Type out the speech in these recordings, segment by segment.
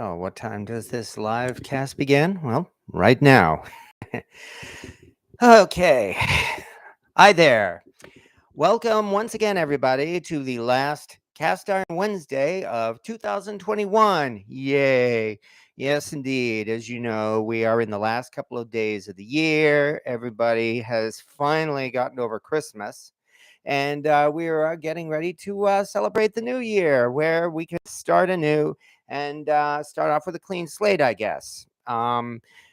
Oh, what time does this live cast begin? Well, right now. Okay. Hi there. Welcome once again, everybody, to the last Cast Iron Wednesday of 2021. Yay. Yes, indeed. As you know, we are in the last couple of days of the year. Everybody has finally gotten over Christmas. And we are getting ready to celebrate the new year where we can start anew and start off with a clean slate, I guess.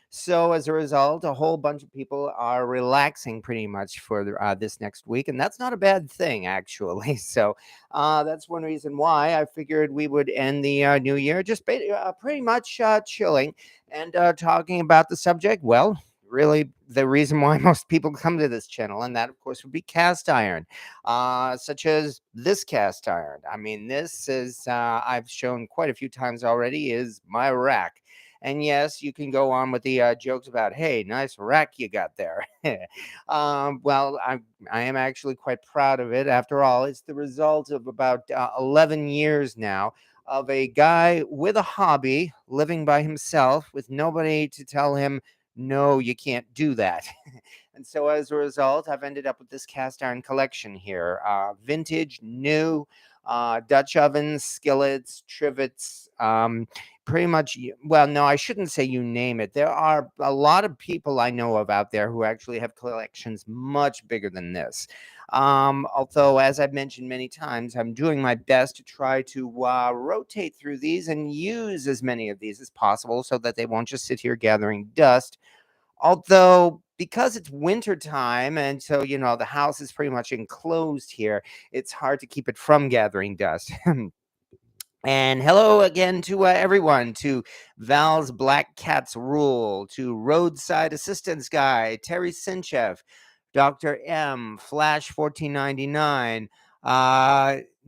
So as a result, a whole bunch of people are relaxing pretty much for this next week, and that's not a bad thing, actually. So that's one reason why I figured we would end the new year just pretty much chilling and talking about the subject. Well, really, the reason why most people come to this channel, and that, of course, would be cast iron, such as this cast iron. I mean, this is I've shown quite a few times already. Is my rack. And yes, you can go on with the jokes about, hey, nice rack you got there. Well, I am actually quite proud of it. After all, it's the result of about 11 years now of a guy with a hobby, living by himself, with nobody to tell him, no, you can't do that. And so as a result, I've ended up with this cast iron collection here, vintage, new, Dutch ovens, skillets, trivets, pretty much. Well, no, I shouldn't say you name it. There are a lot of people I know of out there who actually have collections much bigger than this. Although, as I've mentioned many times, I'm doing my best to try to rotate through these and use as many of these as possible so that they won't just sit here gathering dust. Although, because it's winter time, and so, the house is pretty much enclosed here, it's hard to keep it from gathering dust. And hello again to everyone, to Val's Black Cat's Rule, to Roadside Assistance Guy, Terry Sinchev, Dr. M, Flash 1499,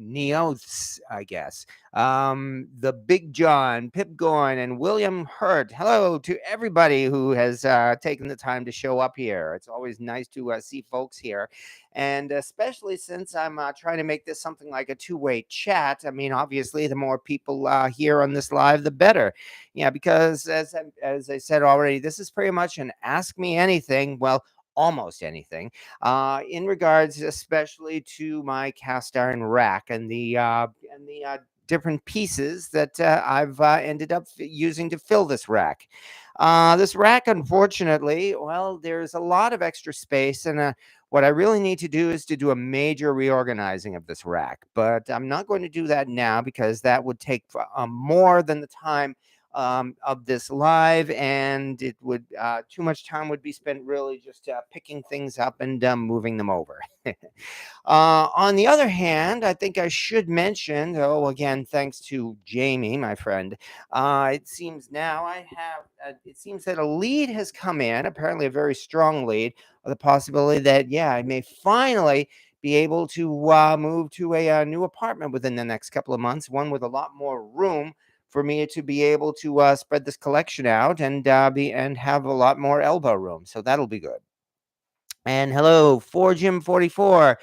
Neoths, I guess, the Big John, Pip Gorn, and William Hurt. Hello to everybody who has taken the time to show up here. It's always nice to see folks here. And especially since I'm trying to make this something like a two-way chat. I mean, obviously, the more people here on this live, the better. Yeah, because as I said already, this is pretty much an ask me anything. Well, almost anything in regards especially to my cast iron rack and the different pieces that I've ended up using to fill this rack. This rack, unfortunately, well, there's a lot of extra space, and what I really need to do is to do a major reorganizing of this rack. But I'm not going to do that now because that would take more than the time of this live, and it would too much time would be spent really just picking things up and moving them over. On the other hand, I think I should mention, oh, again, thanks to Jamie, my friend, it seems now I have, it seems that a lead has come in, apparently a very strong lead, of the possibility that, yeah, I may finally be able to move to a new apartment within the next couple of months, one with a lot more room for me to be able to spread this collection out and have a lot more elbow room. So that'll be good. And hello, 4Jim44,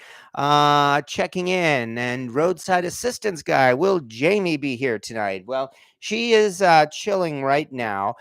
checking in. And roadside assistance guy, will Jamie be here tonight? Well, she is chilling right now.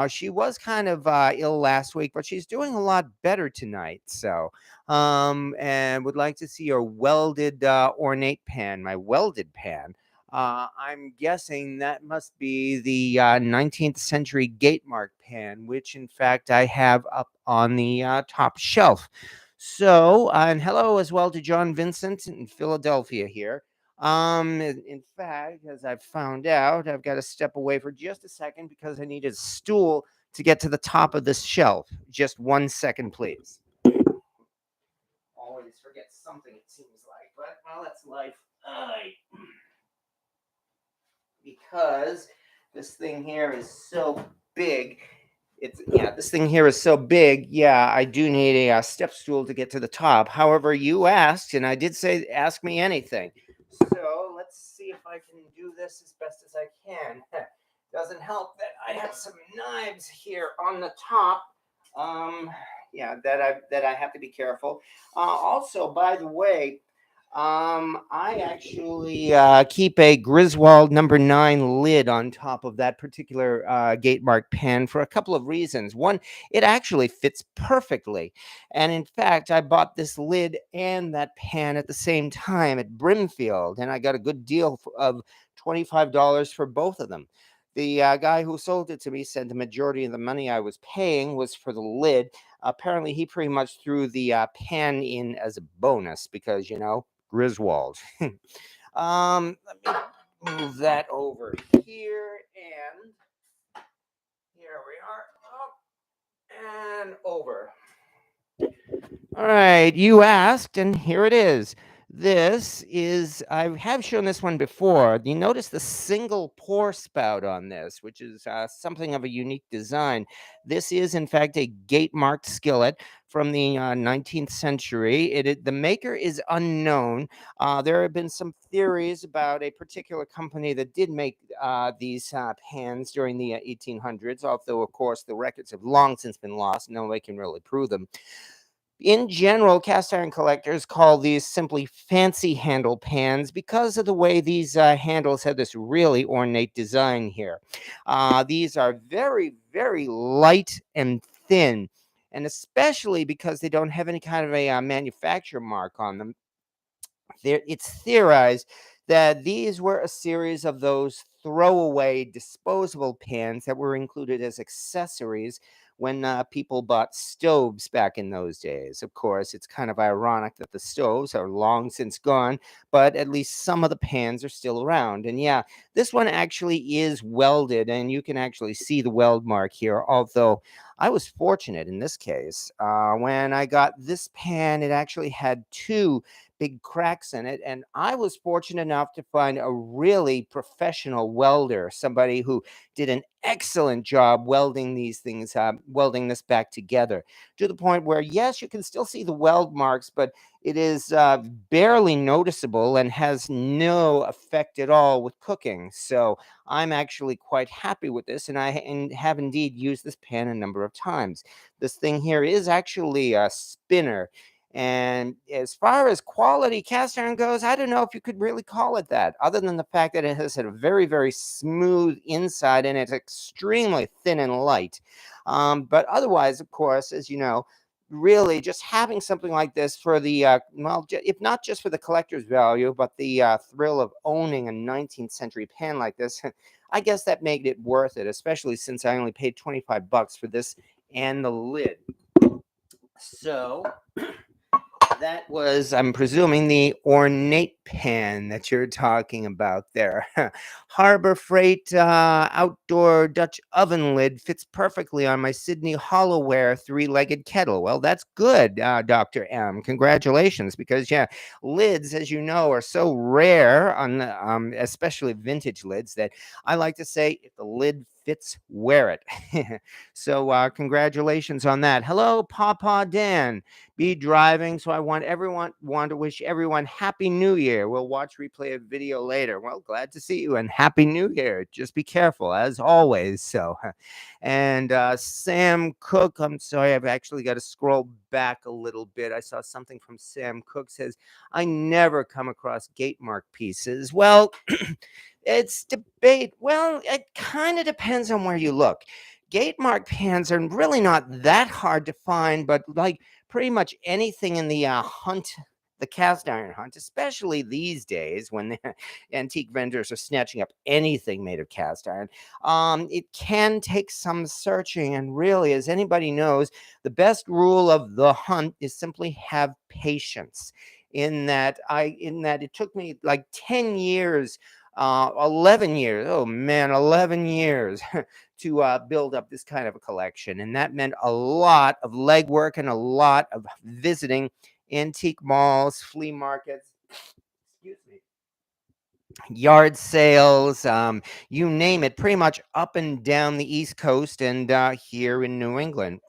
She was kind of ill last week, but she's doing a lot better tonight. So, and would like to see your welded ornate pan, my welded pan. I'm guessing that must be the 19th century gate mark pan, which in fact I have up on the top shelf. So, and hello as well to John Vincent in Philadelphia here. In fact, as I've found out, I've got to step away for just a second because I need a stool to get to the top of this shelf. Just 1 second, please. Always forget something, it seems like, but well, that's life. Because this thing here is so big. This thing here is so big. Yeah, I do need a step stool to get to the top. However, you asked, and I did say, ask me anything. So let's see if I can do this as best as I can. Doesn't help that I have some knives here on the top. Yeah, that I have to be careful. Also, by the way, I actually keep a Griswold number 9 lid on top of that particular gate mark pan for a couple of reasons. One, it actually fits perfectly. And in fact, I bought this lid and that pan at the same time at Brimfield, and I got a good deal of $25 for both of them. The guy who sold it to me said the majority of the money I was paying was for the lid. Apparently, he pretty much threw the pan in as a bonus because, Griswold. Let me move that over here, and here we are. Up and over. All right, you asked, and here it is. This is, I have shown this one before. You notice the single pour spout on this, which is something of a unique design. This is, in fact, a gate marked skillet from the 19th century. The maker is unknown. There have been some theories about a particular company that did make these pans during the 1800s, although, of course, the records have long since been lost. No one can really prove them. In general, cast iron collectors call these simply fancy handle pans because of the way these handles have this really ornate design here. These are very, very light and thin, and especially because they don't have any kind of a manufacturer mark on them. It's theorized that these were a series of those throwaway disposable pans that were included as accessories when people bought stoves back in those days. Of course, it's kind of ironic that the stoves are long since gone, but at least some of the pans are still around. And yeah, this one actually is welded, and you can actually see the weld mark here, although I was fortunate in this case. When I got this pan, it actually had two big cracks in it. And I was fortunate enough to find a really professional welder, somebody who did an excellent job welding these things, welding this back together to the point where, yes, you can still see the weld marks, but it is barely noticeable and has no effect at all with cooking. So I'm actually quite happy with this, and have indeed used this pan a number of times. This thing here is actually a spinner. And as far as quality cast iron goes, I don't know if you could really call it that, other than the fact that it has a very, very smooth inside and it's extremely thin and light. But otherwise, of course, as you know, really just having something like this for the, if not just for the collector's value, but the thrill of owning a 19th century pan like this, I guess that made it worth it, especially since I only paid $25 for this and the lid. So that was, I'm presuming, the ornate pan that you're talking about there. Harbor Freight outdoor Dutch oven lid fits perfectly on my Sydney Hollowware 3-legged kettle. Well, that's good, Dr. M. Congratulations, because yeah, lids, as you know, are so rare on the, especially vintage lids, that I like to say, if the lid fits, wear it. So congratulations on that. Hello, Papa Dan. Be driving, so I want to wish everyone Happy New Year. We'll watch replay of video later. Well, glad to see you and Happy New Year. Just be careful as always. So, and Sam Cook, I'm sorry, I've actually got to scroll back a little bit. I saw something from Sam Cook says, I never come across gate mark pieces. Well, it's debate. Well, it kind of depends on where you look. Gate mark pans are really not that hard to find, but like pretty much anything in the the cast iron hunt, especially these days when the antique vendors are snatching up anything made of cast iron, it can take some searching. And really, as anybody knows, the best rule of the hunt is simply have patience. In that it took me like 10 years, 11 years, oh man, 11 years to build up this kind of a collection. And that meant a lot of legwork and a lot of visiting antique malls, flea markets, excuse me, yard sales, you name it, pretty much up and down the East Coast and here in New England.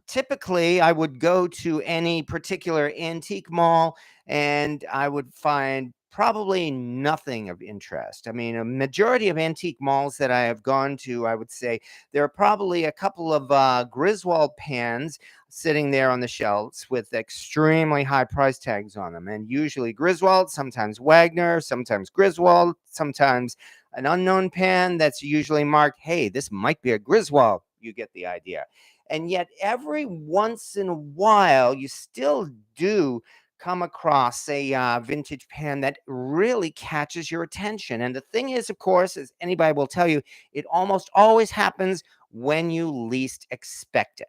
Typically, I would go to any particular antique mall and I would find probably nothing of interest. I mean, a majority of antique malls that I have gone to, I would say there are probably a couple of Griswold pans sitting there on the shelves with extremely high price tags on them. And usually Griswold, sometimes Wagner, sometimes Griswold, sometimes an unknown pan that's usually marked, hey, this might be a Griswold. You get the idea. And yet, every once in a while, you still do come across a vintage pan that really catches your attention. And the thing is, of course, as anybody will tell you, it almost always happens when you least expect it.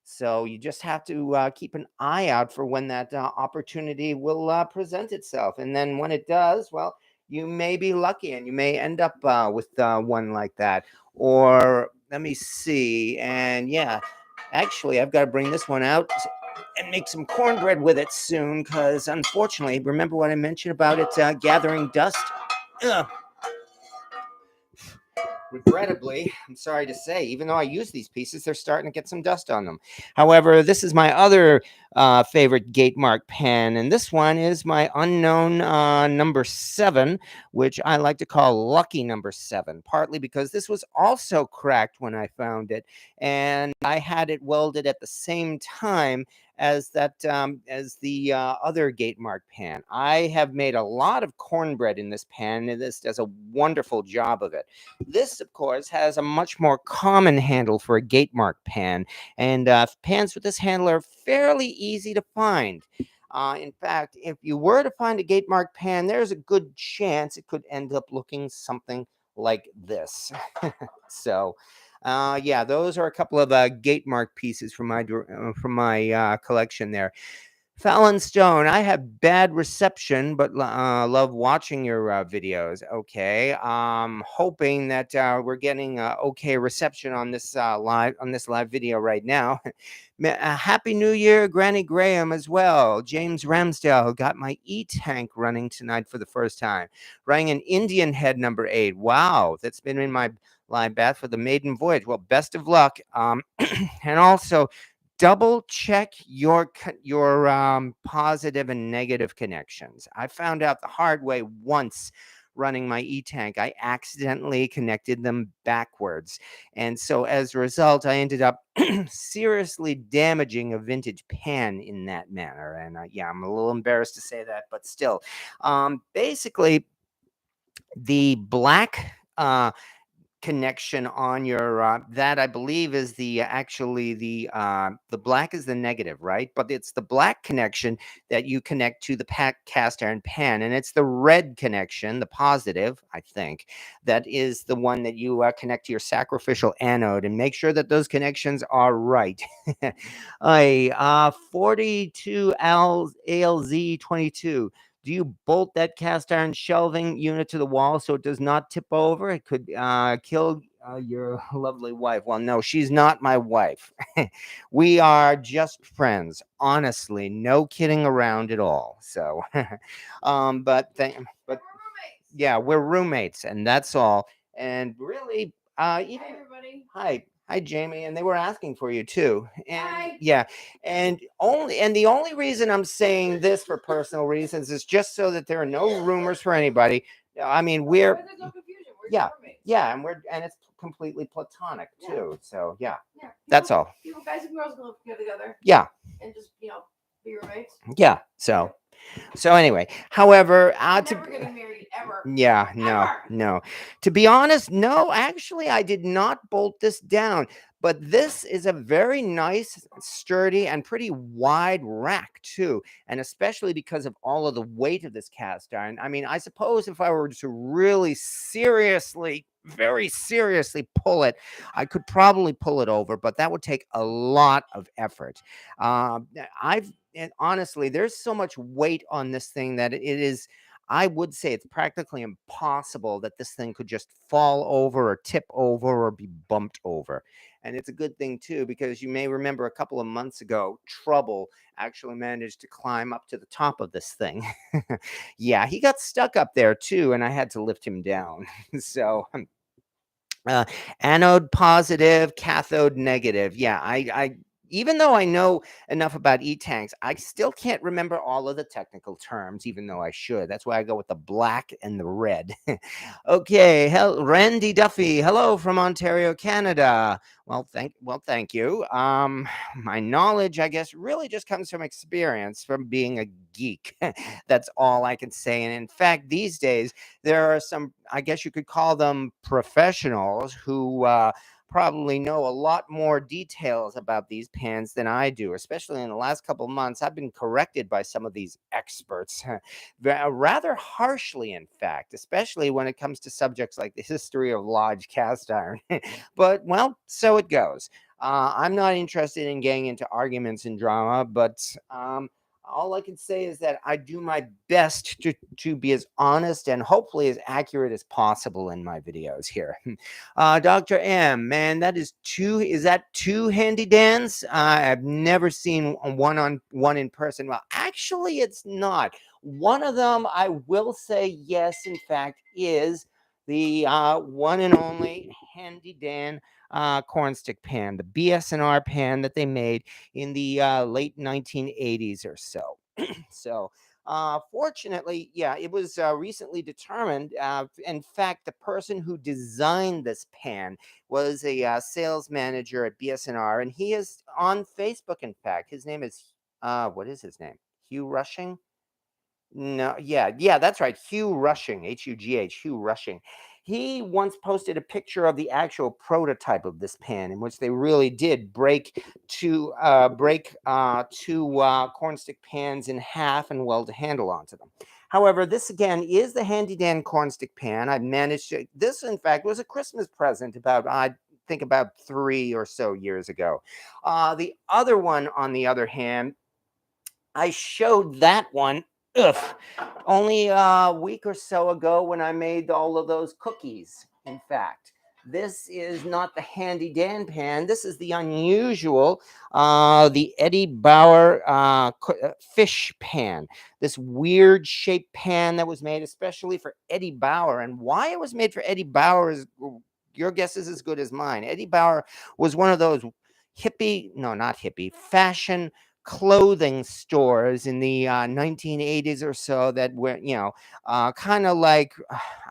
So you just have to keep an eye out for when that opportunity will present itself. And then when it does, well, you may be lucky and you may end up with one like that. Or let me see. And yeah, actually, I've got to bring this one out and make some cornbread with it soon because unfortunately, remember what I mentioned about it gathering dust? Ugh. Regrettably, I'm sorry to say, even though I use these pieces, they're starting to get some dust on them. However, this is my other favorite Gatemark pen, and this one is my unknown number 7, which I like to call lucky number 7, partly because this was also cracked when I found it, and I had it welded at the same time as the other Gatemark pan. I have made a lot of cornbread in this pan, and this does a wonderful job of it. This, of course, has a much more common handle for a Gatemark pan, and pans with this handle are fairly easy to find. In fact, if you were to find a Gatemark pan, there's a good chance it could end up looking something like this. So, yeah, those are a couple of Gatemark pieces from my collection there. Fallon Stone, I have bad reception, but love watching your videos. Okay, hoping that we're getting okay reception on this live video right now. Happy New Year, Granny Graham as well. James Ramsdale got my e-tank running tonight for the first time. Running an Indian head number 8. Wow, that's been in my live bath for the maiden voyage. Well, best of luck. And also double check your positive and negative connections. I found out the hard way once running my e-tank. I accidentally connected them backwards, and so as a result I ended up seriously damaging a vintage pan in that manner. And yeah, I'm a little embarrassed to say that, but still, basically the black connection on your that I believe is actually the black is the negative, right? But it's the black connection that you connect to the cast iron pan, and it's the red connection, the positive, I think, that is the one that you connect to your sacrificial anode, and make sure that those connections are right. 42 ALZ 22. Do you bolt that cast iron shelving unit to the wall so it does not tip over? It could kill your lovely wife. Well, no, she's not my wife. We are just friends. Honestly, no kidding around at all. So, but yeah, we're roommates, and that's all. And really, even Hi, everybody. hi, Jamie, and they were asking for you too. And Hi. yeah, and the only reason I'm saying this for personal reasons is just so that there are no rumors for anybody. I mean, There's no confusion. We're yeah, roommates. yeah, and it's completely platonic Yeah. too. So yeah, Yeah. that's all. People, guys and girls can live together. Yeah, And just be roommates. yeah. So anyway, however, Never getting married ever. yeah, no, Ever. no. To be honest, no, actually, I did not bolt this down. But this is a very nice, sturdy, and pretty wide rack, too. And especially because of all of the weight of this cast iron. I mean, I suppose if I were to really seriously, very seriously pull it, I could probably pull it over, but that would take a lot of effort. And honestly, there's so much weight on this thing that it is. I would say it's practically impossible that this thing could just fall over or tip over or be bumped over. And it's a good thing, too, because you may remember a couple of months ago, Trouble actually managed to climb up to the top of this thing. Yeah, he got stuck up there, too, and I had to lift him down. So, uh, anode positive, cathode negative. Yeah, even though I know enough about e-tanks, I still can't remember all of the technical terms, even though I should. That's why I go with the black and the red. Okay, Randy Duffy, hello from Ontario, Canada. Thank you. My knowledge, I guess, really just comes from experience, from being a geek. That's all I can say. And in fact, these days there are some, I guess you could call them professionals who probably know a lot more details about these pans than I do, especially in the last couple of months. I've been corrected by some of these experts, rather harshly, in fact, especially when it comes to subjects like the history of Lodge cast iron. But, well, so it goes. I'm not interested in getting into arguments and drama, but all I can say is that I do my best to be as honest and hopefully as accurate as possible in my videos here. Dr. M, man, is that two handy dans? I've never seen one on one in person. Well, actually, it's not. One of them, I will say, yes, in fact, is the one and only handy Dan cornstick pan, the BS&R pan that they made in the late 1980s or so. So, fortunately, yeah, it was recently determined. In fact, the person who designed this pan was a sales manager at BSNR, and he is on Facebook. In fact, his name is what is his name? Hugh Rushing. No, yeah, that's right. Hugh Rushing, Hugh, Hugh Rushing. He once posted a picture of the actual prototype of this pan, in which they really did break two cornstick pans in half and weld a handle onto them. However, this again is the Handy Dan cornstick pan. I managed to. This, in fact, was a Christmas present about I think about 3 or so years ago. The other one, on the other hand, I showed that one, ugh, only a week or so ago when I made all of those cookies. In fact, this is not the Handy Dan pan. This is the unusual, the Eddie Bauer fish pan. This weird shaped pan that was made especially for Eddie Bauer. And why it was made for Eddie Bauer is your guess is as good as mine. Eddie Bauer was one of those not hippie, fashion clothing stores in the 1980s or so that were, kind of like,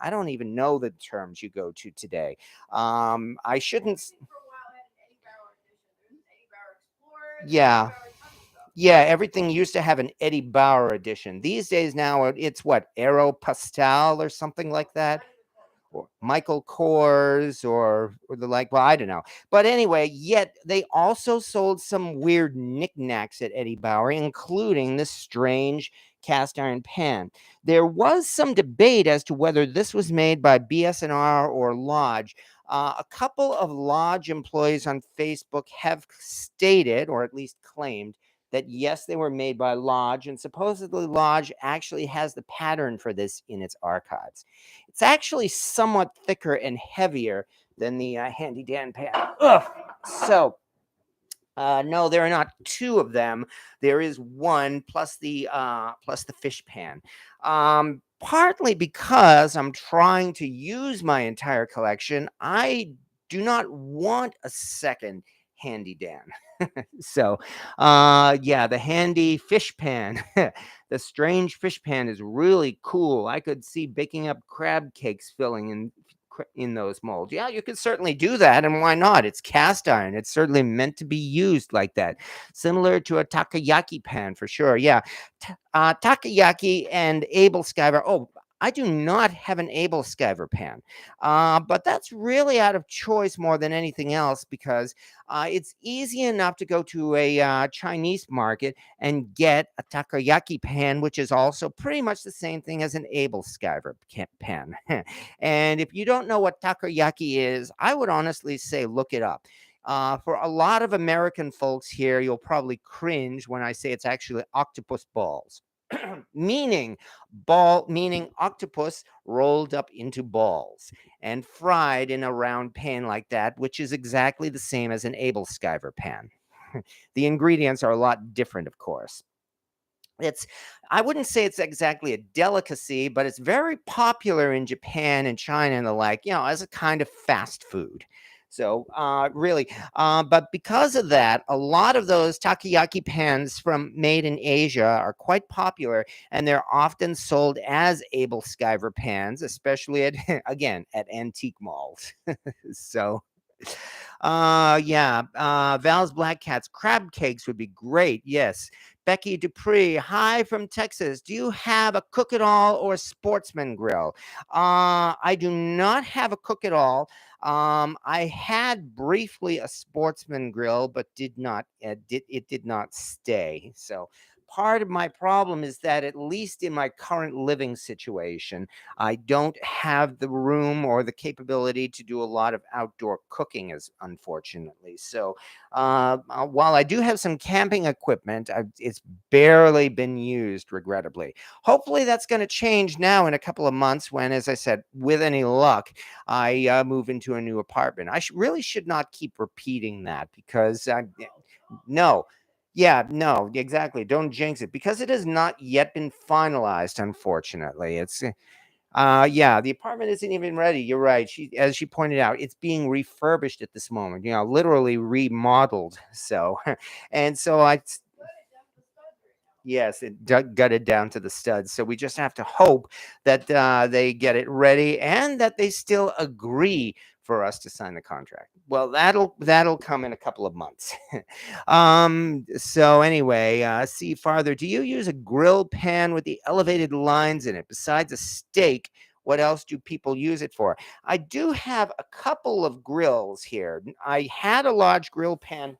I don't even know the terms you go to today. I shouldn't. For a while, had an Eddie Bauer edition. There's an Eddie Bauer Explorer. There's Yeah. Eddie Bauer tons of stuff. Yeah, everything used to have an Eddie Bauer edition. These days now it's what, Aero Pastel or something like that, Not even close. or Michael Kors or the like. Well, I don't know. But anyway, yet they also sold some weird knickknacks at Eddie Bauer, including this strange cast iron pan. There was some debate as to whether this was made by BS&R or Lodge. A couple of Lodge employees on Facebook have stated, or at least claimed, that yes, they were made by Lodge, and supposedly Lodge actually has the pattern for this in its archives. It's actually somewhat thicker and heavier than the Handy Dan pan. Ugh. So, no, there are not two of them. There is one plus the fish pan. Partly because I'm trying to use my entire collection, I do not want a second Handy Dan. So, yeah, the handy fish pan, the strange fish pan is really cool. I could see baking up crab cakes filling in those molds. Yeah, you could certainly do that, and why not? It's cast iron. It's certainly meant to be used like that, similar to a takoyaki pan for sure. Yeah, takoyaki and Abel Skyver. Oh, I do not have an Abel Skyver pan, but that's really out of choice more than anything else because it's easy enough to go to a Chinese market and get a takoyaki pan, which is also pretty much the same thing as an Abel Skyver pan. And if you don't know what takoyaki is, I would honestly say look it up. For a lot of American folks here, you'll probably cringe when I say it's actually octopus balls. Meaning octopus rolled up into balls and fried in a round pan like that, which is exactly the same as an Abel Skyver pan. The ingredients are a lot different, of course. It's I wouldn't say it's exactly a delicacy, but it's very popular in Japan and China and the like, as a kind of fast food. So really, but because of that, a lot of those takoyaki pans from made in Asia are quite popular, and they're often sold as Abel Skyver pans, especially at again at antique malls. So yeah, Val's Black Cat's crab cakes would be great. Yes. Becky Dupree, hi from Texas. Do you have a cook it all or sportsman grill? I do not have a cook it all. I had briefly a sportsman grill, but it did not stay. So part of my problem is that at least in my current living situation, I don't have the room or the capability to do a lot of outdoor cooking, as unfortunately. So, while I do have some camping equipment, it's barely been used, regrettably. Hopefully, that's going to change now in a couple of months when, as I said, with any luck, I move into a new apartment. Really should not keep repeating that because no. Yeah, no, exactly. Don't jinx it because it has not yet been finalized, unfortunately. Yeah, the apartment isn't even ready. You're right. As she pointed out, it's being refurbished at this moment, literally remodeled. So, and so yes, it gutted down to the studs. So we just have to hope that they get it ready and that they still agree for us to sign the contract. Well, that'll come in a couple of months. So anyway, see farther. Do you use a grill pan with the elevated lines in it besides a steak? What else do people use it for? I do have a couple of grills here. I had a large grill pan.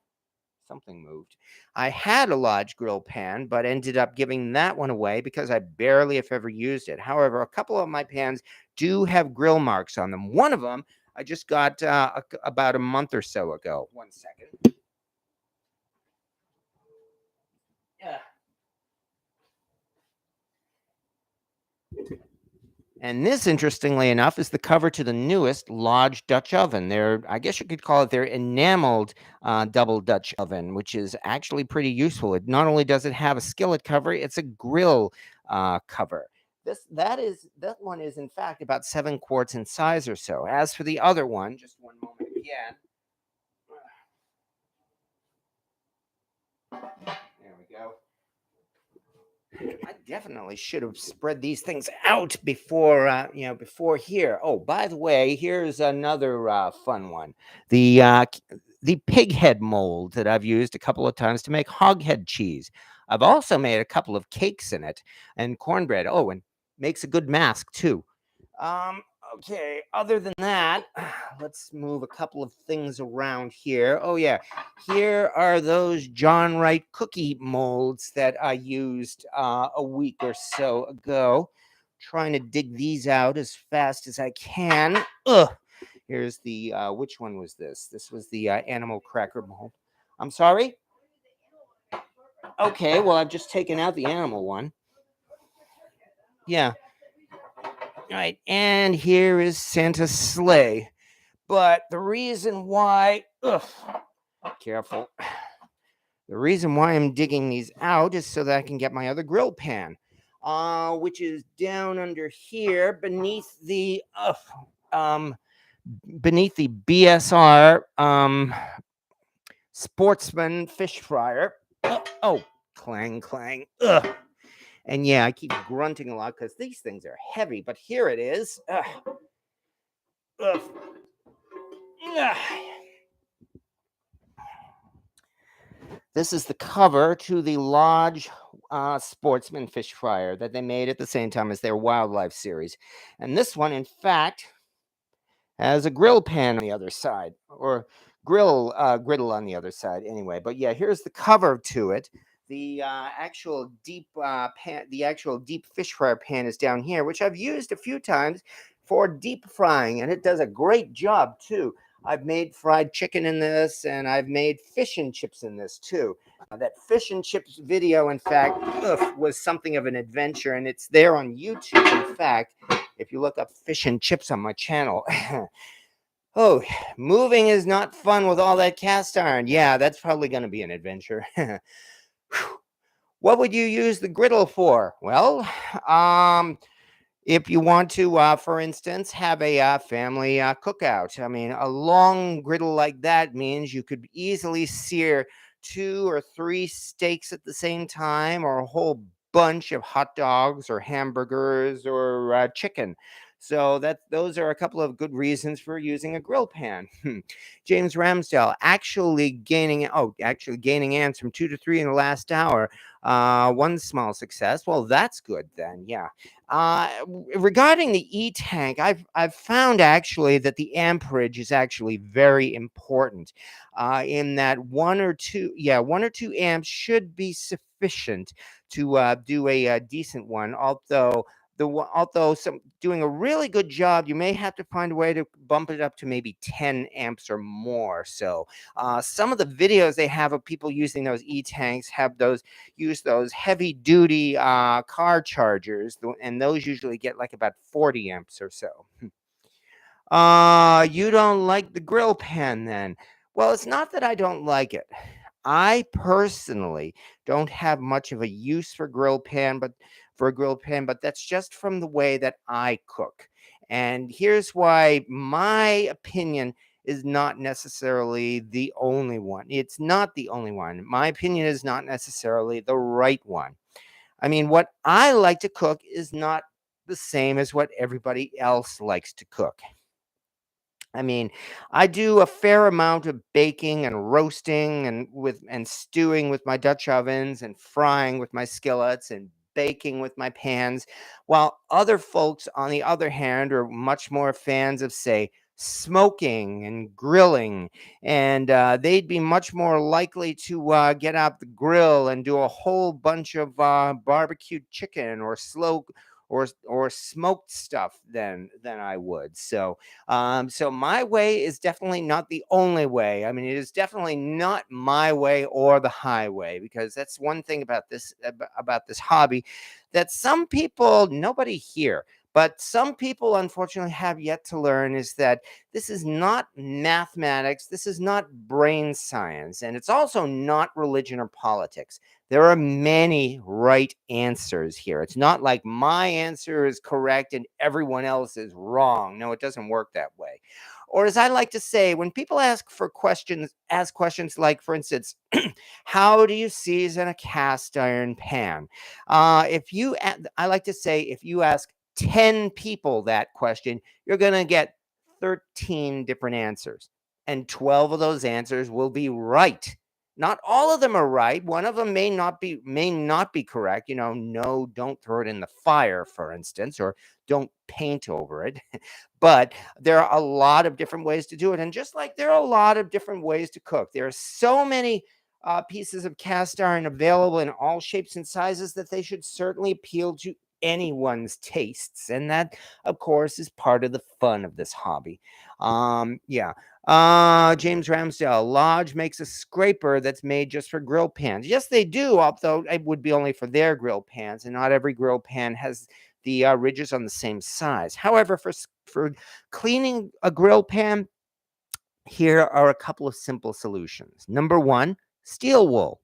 Something moved. I had a large grill pan, but ended up giving that one away because I barely, if ever, used it. However, a couple of my pans do have grill marks on them. One of them I just got about a month or so ago. One second. Yeah. And this, interestingly enough, is the cover to the newest large Dutch oven. I guess you could call it their enameled double Dutch oven, which is actually pretty useful. It not only does it have a skillet cover, it's a grill cover. That one is in fact about 7 quarts in size or so. As for the other one, just one moment again. There we go. I definitely should have spread these things out before, before here. Oh, by the way, here's another fun one: the pig head mold that I've used a couple of times to make hog head cheese. I've also made a couple of cakes in it and cornbread. Oh, and makes a good mask too. Um, okay, other than that, let's move a couple of things around here. Oh, yeah, here are those John Wright cookie molds that I used a week or so ago. Trying to dig these out as fast as I can. Ugh. Here's the, which one was this? This was the animal cracker mold. I'm sorry? Okay, well, I've just taken out the animal one. Yeah. All right, and here is Santa's sleigh. But the reason why, careful. The reason why I'm digging these out is so that I can get my other grill pan, which is down under here um, beneath the BSR Sportsman fish fryer. Oh, clang, clang. Ugh. And yeah, I keep grunting a lot because these things are heavy, but here it is. Ugh. Ugh. Ugh. This is the cover to the large sportsman fish fryer that they made at the same time as their wildlife series. And this one, in fact, has a grill pan on the other side, or griddle on the other side anyway. But yeah, here's the cover to it. The actual deep pan, the actual deep fish fryer pan is down here, which I've used a few times for deep frying, and it does a great job too. I've made fried chicken in this, and I've made fish and chips in this too. That fish and chips video, in fact, was something of an adventure, and it's there on YouTube. In fact, if you look up fish and chips on my channel. Oh, moving is not fun with all that cast iron. Yeah, that's probably going to be an adventure. What would you use the griddle for? Well, If you want to, for instance, have a family cookout, I mean, a long griddle like that means you could easily sear two or three steaks at the same time, or a whole bunch of hot dogs or hamburgers or chicken. So that those are a couple of good reasons for using a grill pan. James Ramsdale actually gaining ants from 2 to 3 in the last hour. One small success. Well, that's good then. Yeah. Regarding the e-tank, I've found actually that the amperage is actually very important. In that 1 or 2 amps should be sufficient to do a decent one. Although some doing a really good job, you may have to find a way to bump it up to maybe 10 amps or more. So some of the videos they have of people using those e-tanks have those use those heavy duty car chargers, and those usually get like about 40 amps or so. You don't like the grill pan then? Well, it's not that I don't like it. I personally don't have much of a use for a grill pan, but that's just from the way that I cook. And here's why my opinion is not necessarily the only one. It's not the only one. My opinion is not necessarily the right one. I mean, what I like to cook is not the same as what everybody else likes to cook. I mean, I do a fair amount of baking and roasting and stewing with my Dutch ovens and frying with my skillets and baking with my pans, while other folks, on the other hand, are much more fans of, say, smoking and grilling, and they'd be much more likely to get out the grill and do a whole bunch of barbecued chicken or or smoked stuff than I would. So my way is definitely not the only way. I mean, it is definitely not my way or the highway, because that's one thing about this hobby that some people, nobody here, but some people unfortunately have yet to learn, is that this is not mathematics, this is not brain science, and it's also not religion or politics. There are many right answers here. It's not like my answer is correct and everyone else is wrong. No, it doesn't work that way. Or as I like to say, when people ask questions like, for instance, how do you season a cast iron pan? I like to say, if you ask 10 people that question, you're going to get 13 different answers. And 12 of those answers will be right. Not all of them are right. One of them may not be correct. No, don't throw it in the fire, for instance, or don't paint over it. But there are a lot of different ways to do it. And just like there are a lot of different ways to cook, there are so many pieces of cast iron available in all shapes and sizes that they should certainly appeal to anyone's tastes. And that, of course, is part of the fun of this hobby. Yeah. James Ramsdale, Lodge makes a scraper that's made just for grill pans. Yes, they do, although it would be only for their grill pans, and not every grill pan has the ridges on the same size. However, for cleaning a grill pan, here are a couple of simple solutions. Number one, steel wool.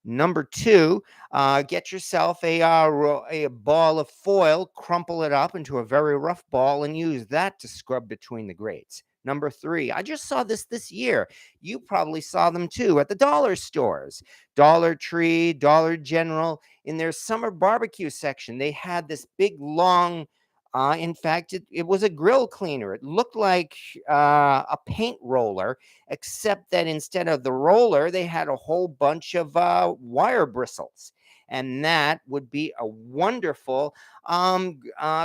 Number two, get yourself a ball of foil, crumple it up into a very rough ball, and use that to scrub between the grates. Number three, I just saw this year. You probably saw them too at the dollar stores, Dollar Tree, Dollar General. In their summer barbecue section, they had this big, long, in fact, it was a grill cleaner. It looked like a paint roller, except that instead of the roller, they had a whole bunch of wire bristles. And that would be a wonderful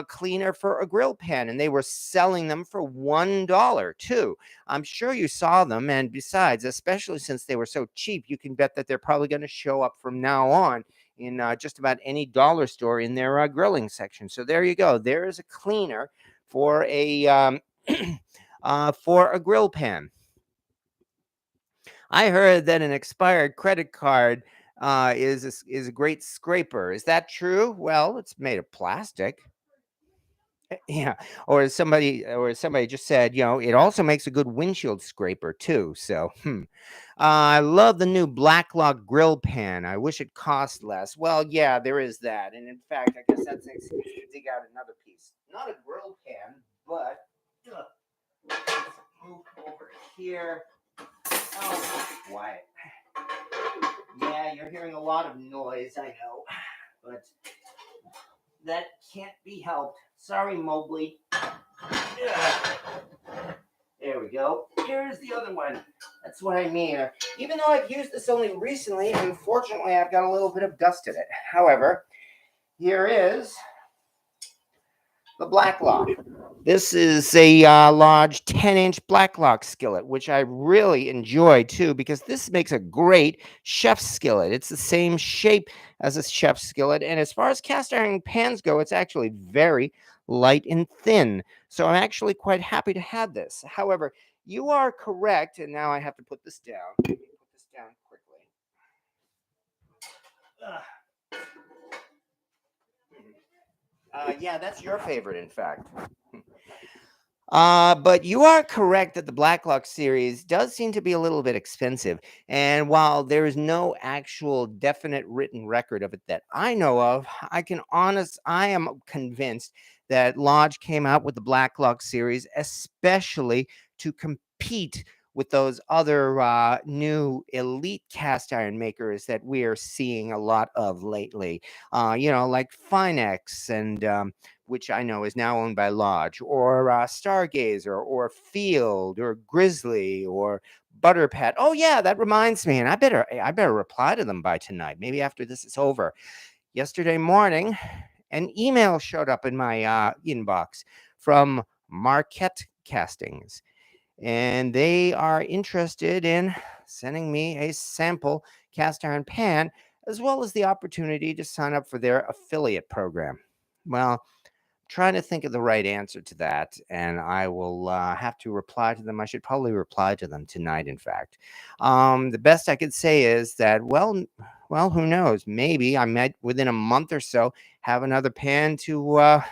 cleaner for a grill pan. And they were selling them for $1 too. I'm sure you saw them. And besides, especially since they were so cheap, you can bet that they're probably going to show up from now on in just about any dollar store in their grilling section. So there you go. There is a cleaner for a grill pan. I heard that an expired credit card is a great scraper. Is that true? Well, it's made of plastic. Yeah, or somebody just said, it also makes a good windshield scraper too. So, I love the new Blacklock grill pan. I wish it cost less. Well, yeah, there is that, and in fact, I guess that's an excuse to dig out another piece. Not a grill pan, but let's move over here. Oh, quiet. Yeah, you're hearing a lot of noise. I know, but that can't be helped. Sorry, Mowgli. There we go. Here's the other one. That's what I mean. Even though I've used this only recently, unfortunately, I've got a little bit of dust in it. However, here is the Blacklock. This is a large 10-inch Blacklock skillet, which I really enjoy too, because this makes a great chef's skillet. It's the same shape as a chef's skillet, and as far as cast iron pans go, it's actually very light and thin. So I'm actually quite happy to have this. However, you are correct, and now I have to put this down. Let me put this down quickly. Yeah, that's your favorite, in fact. But you are correct that the Blacklock series does seem to be a little bit expensive. And while there is no actual definite written record of it that I know of, I am convinced that Lodge came out with the Blacklock series, especially to compete with those other new elite cast iron makers that we are seeing a lot of lately. Like Finex and which I know is now owned by Lodge, or Stargazer, or Field, or Grizzly, or Butterpat. Oh yeah, that reminds me, and I better reply to them by tonight. Maybe after this is over. Yesterday morning, an email showed up in my inbox from Marquette Castings, and they are interested in sending me a sample cast iron pan, as well as the opportunity to sign up for their affiliate program. Well, trying to think of the right answer to that, and I will have to reply to them. I should probably reply to them tonight. In fact, the best I could say is that, well, who knows? Maybe I might within a month or so have another pan to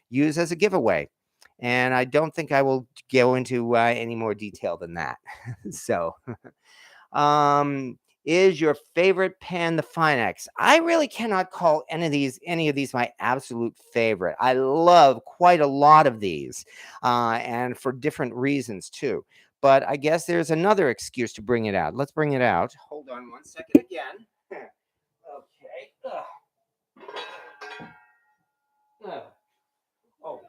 use as a giveaway, and I don't think I will go into any more detail than that. So. Um, is your favorite pan the Finex? I really cannot call any of these my absolute favorite. I love quite a lot of these, and for different reasons too. But I guess there's another excuse to bring it out. Let's bring it out. Hold on one second again. Okay. Ugh. Oh,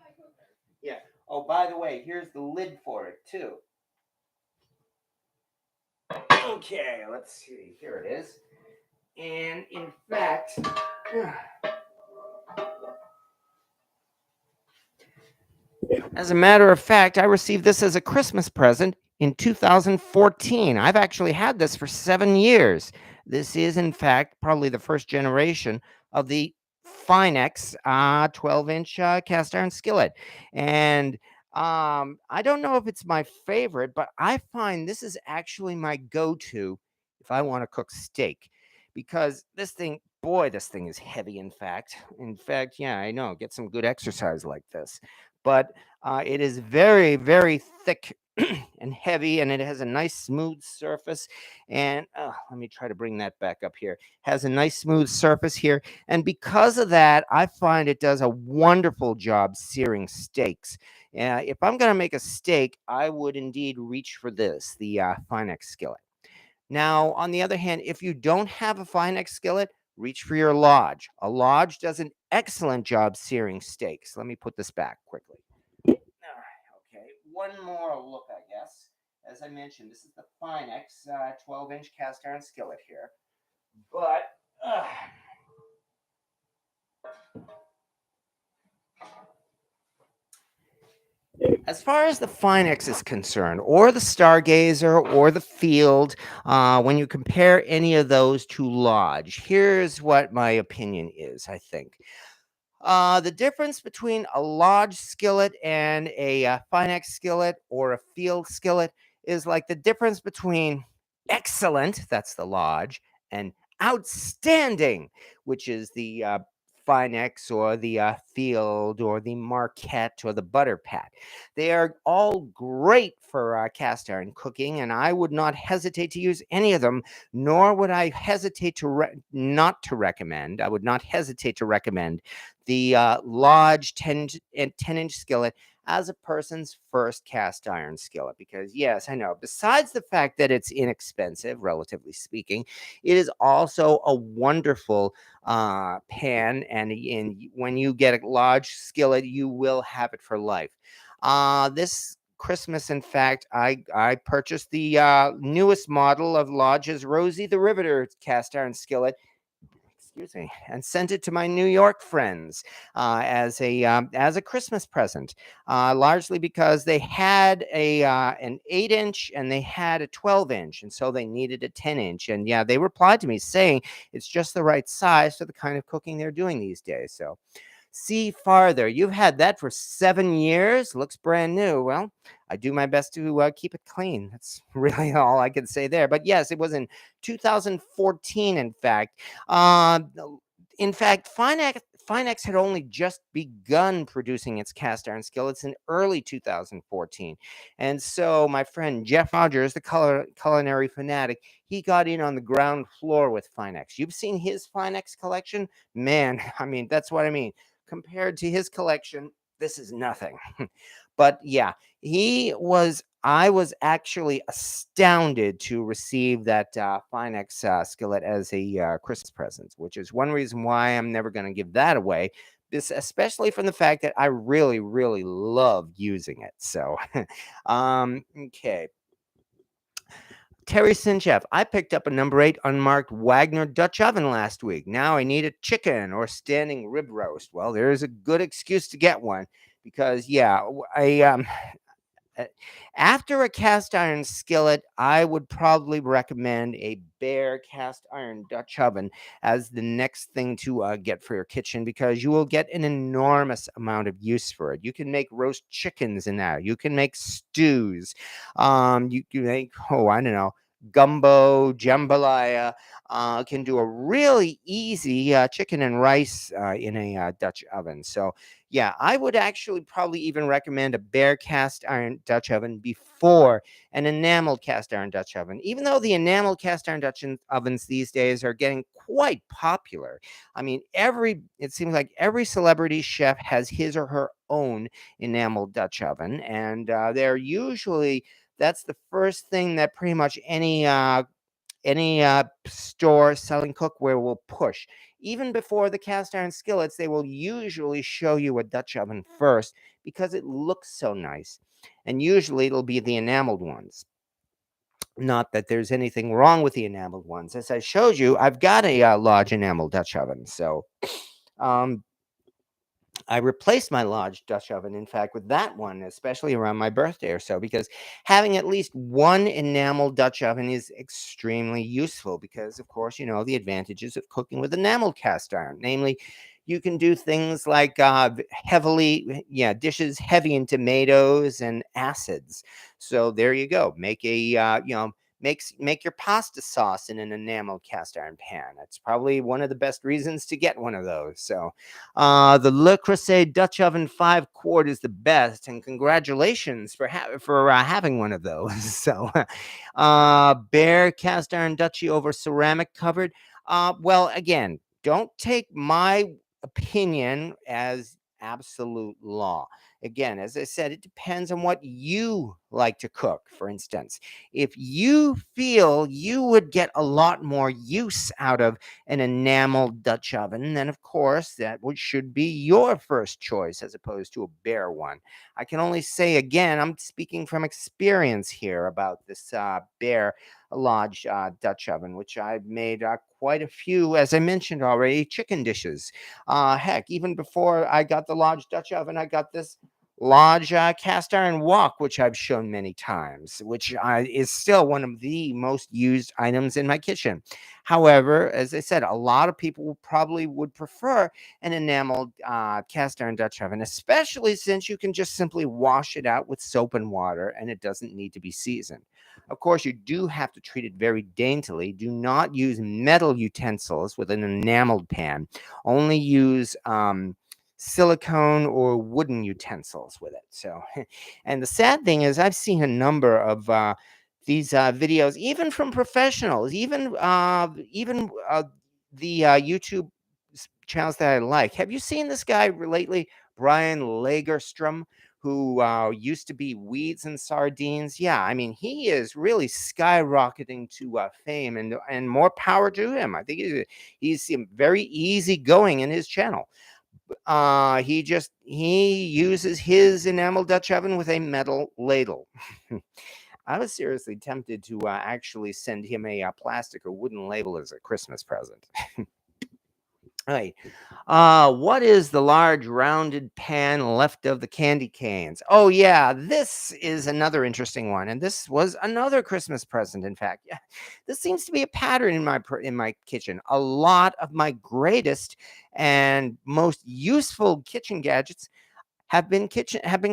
yeah. Oh, by the way, here's the lid for it too. Okay, let's see. Here it is. And in fact, as a matter of fact, I received this as a Christmas present in 2014. I've actually had this for 7 years. This is, in fact, probably the first generation of the Finex 12-inch cast iron skillet. And I don't know if it's my favorite, but I find this is actually my go to if I want to cook steak, because this thing is heavy, in fact, yeah, I know, get some good exercise like this. But it is very, very thick and heavy, and it has a nice smooth surface. And let me try to bring that back up here. Has a nice smooth surface here, and because of that, I find it does a wonderful job searing steaks. If I'm going to make a steak, I would indeed reach for this, the Finex skillet. Now, on the other hand, if you don't have a Finex skillet, reach for your Lodge. A Lodge does an excellent job searing steaks. Let me put this back quickly. Okay, one more look, I guess. As I mentioned, this is the Finex 12-inch cast iron skillet here. But as far as the Finex is concerned, or the Stargazer, or the Field, when you compare any of those to Lodge, here's what my opinion is, I think. The difference between a Lodge skillet and a Finex skillet or a Field skillet is like the difference between excellent, that's the Lodge, and outstanding, which is the Finex or the Field or the Marquette or the Butter Pat. They are all great for cast iron cooking, and I would not hesitate to use any of them, nor would I hesitate to not to recommend. I would not hesitate to recommend the Lodge 10-inch skillet as a person's first cast iron skillet. Because, yes, I know, besides the fact that it's inexpensive, relatively speaking, it is also a wonderful pan. And when you get a large skillet, you will have it for life. This Christmas, in fact, I purchased the newest model of Lodge's Rosie the Riveter cast iron skillet, excuse me, and sent it to my New York friends as a Christmas present. Largely because they had a an 8-inch and they had a 12-inch, and so they needed a 10-inch. And yeah, they replied to me saying it's just the right size for the kind of cooking they're doing these days. So see farther. You've had that for 7 years. Looks brand new. Well, I do my best to keep it clean. That's really all I can say there. But yes, it was in 2014, in fact. Uh, in fact, Finex had only just begun producing its cast iron skillets in early 2014. And so my friend Jeff Rogers, the culinary fanatic, he got in on the ground floor with Finex. You've seen his Finex collection? Man, I mean, that's what I mean. Compared to his collection, this is nothing. But yeah, I was actually astounded to receive that Finex skillet as a Christmas present, which is one reason why I'm never going to give that away. This, especially from the fact that I really, really love using it. So, okay. Terry Sinchef, I picked up a number 8 unmarked Wagner Dutch oven last week. Now I need a chicken or standing rib roast. Well, there is a good excuse to get one because, yeah, uh, after a cast iron skillet, I would probably recommend a bare cast iron Dutch oven as the next thing to get for your kitchen, because you will get an enormous amount of use for it. You can make roast chickens in that. You can make stews. You can make, oh, I don't know, gumbo, jambalaya. Can do a really easy chicken and rice in a Dutch oven. So yeah, I would actually probably even recommend a bare cast iron Dutch oven before an enameled cast iron Dutch oven, even though the enameled cast iron ovens these days are getting quite popular. I mean, it seems like every celebrity chef has his or her own enameled Dutch oven, and they're usually that's the first thing that pretty much any store selling cookware will push. Even before the cast iron skillets, they will usually show you a Dutch oven first because it looks so nice. And usually it'll be the enameled ones. Not that there's anything wrong with the enameled ones. As I showed you, I've got a large enamel Dutch oven. So um, I replaced my large Dutch oven, in fact, with that one, especially around my birthday or so, because having at least one enamel Dutch oven is extremely useful because, of course, you know the advantages of cooking with enamel cast iron. Namely, you can do things like dishes heavy in tomatoes and acids. So there you go. Make your pasta sauce in an enamel cast iron pan. That's probably one of the best reasons to get one of those. So the Le Creuset Dutch Oven 5 quart is the best, and congratulations for having one of those. So, bare cast iron Dutchie over ceramic covered. Well, again, don't take my opinion as absolute law. Again, as I said, it depends on what you like to cook. For instance, if you feel you would get a lot more use out of an enamel Dutch oven, then of course should be your first choice as opposed to a bare one. I can only say again, I'm speaking from experience here about this bare Lodge Dutch oven, which I've made quite a few, as I mentioned already, chicken dishes. Heck, even before I got the Lodge Dutch oven, I got this large cast iron wok, which I've shown many times, which is still one of the most used items in my kitchen. However, as I said, a lot of people probably would prefer an enameled cast iron Dutch oven, especially since you can just simply wash it out with soap and water and it doesn't need to be seasoned. Of course, you do have to treat it very daintily. Do not use metal utensils with an enameled pan. Only use silicone or wooden utensils with it. So, and the sad thing is, I've seen a number of these videos, even from professionals, even the YouTube channels that I like. Have you seen this guy lately, Brian Lagerstrom? Who used to be Weeds and Sardines? Yeah, I mean, he is really skyrocketing to fame, and more power to him. I think he's very easygoing in his channel. He uses his enamel Dutch oven with a metal ladle. I was seriously tempted to actually send him a plastic or wooden label as a Christmas present. Right. What is the large rounded pan left of the candy canes? Oh yeah, this is another interesting one, and this was another Christmas present. In fact, yeah, this seems to be a pattern in my kitchen. A lot of my greatest and most useful kitchen gadgets have been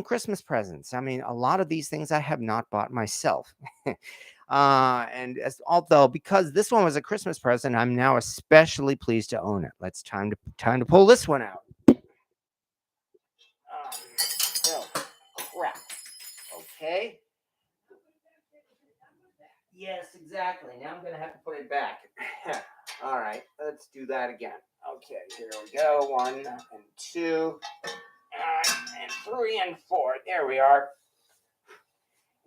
Christmas presents. I mean, a lot of these things I have not bought myself. And as although because this one was a Christmas present, I'm now especially pleased to own it. Let's time to pull this one out. Oh crap. Okay. Yes, exactly. Now I'm gonna have to put it back. All right, let's do that again. Okay, here we go. One and two, and three and four. There we are.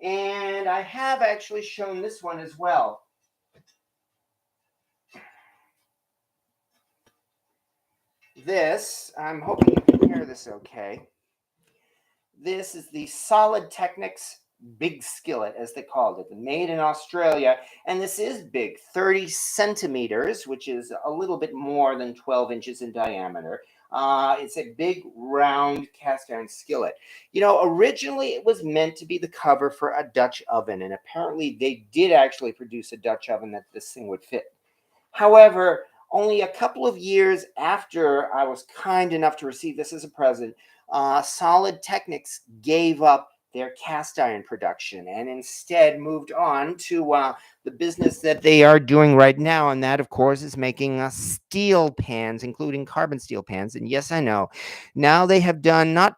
And I have actually shown this one as well. This, I'm hoping you can hear this okay. This is the Solid Technics Big Skillet, as they called it, made in Australia. And this is big, 30 centimeters, which is a little bit more than 12 inches in diameter. It's a big, round cast iron skillet. You know, originally it was meant to be the cover for a Dutch oven, and apparently they did actually produce a Dutch oven that this thing would fit. However, only a couple of years after I was kind enough to receive this as a present, Solid Technics gave up their cast iron production and instead moved on to the business that they are doing right now. And that, of course, is making steel pans, including carbon steel pans. And yes, I know. Now they have done not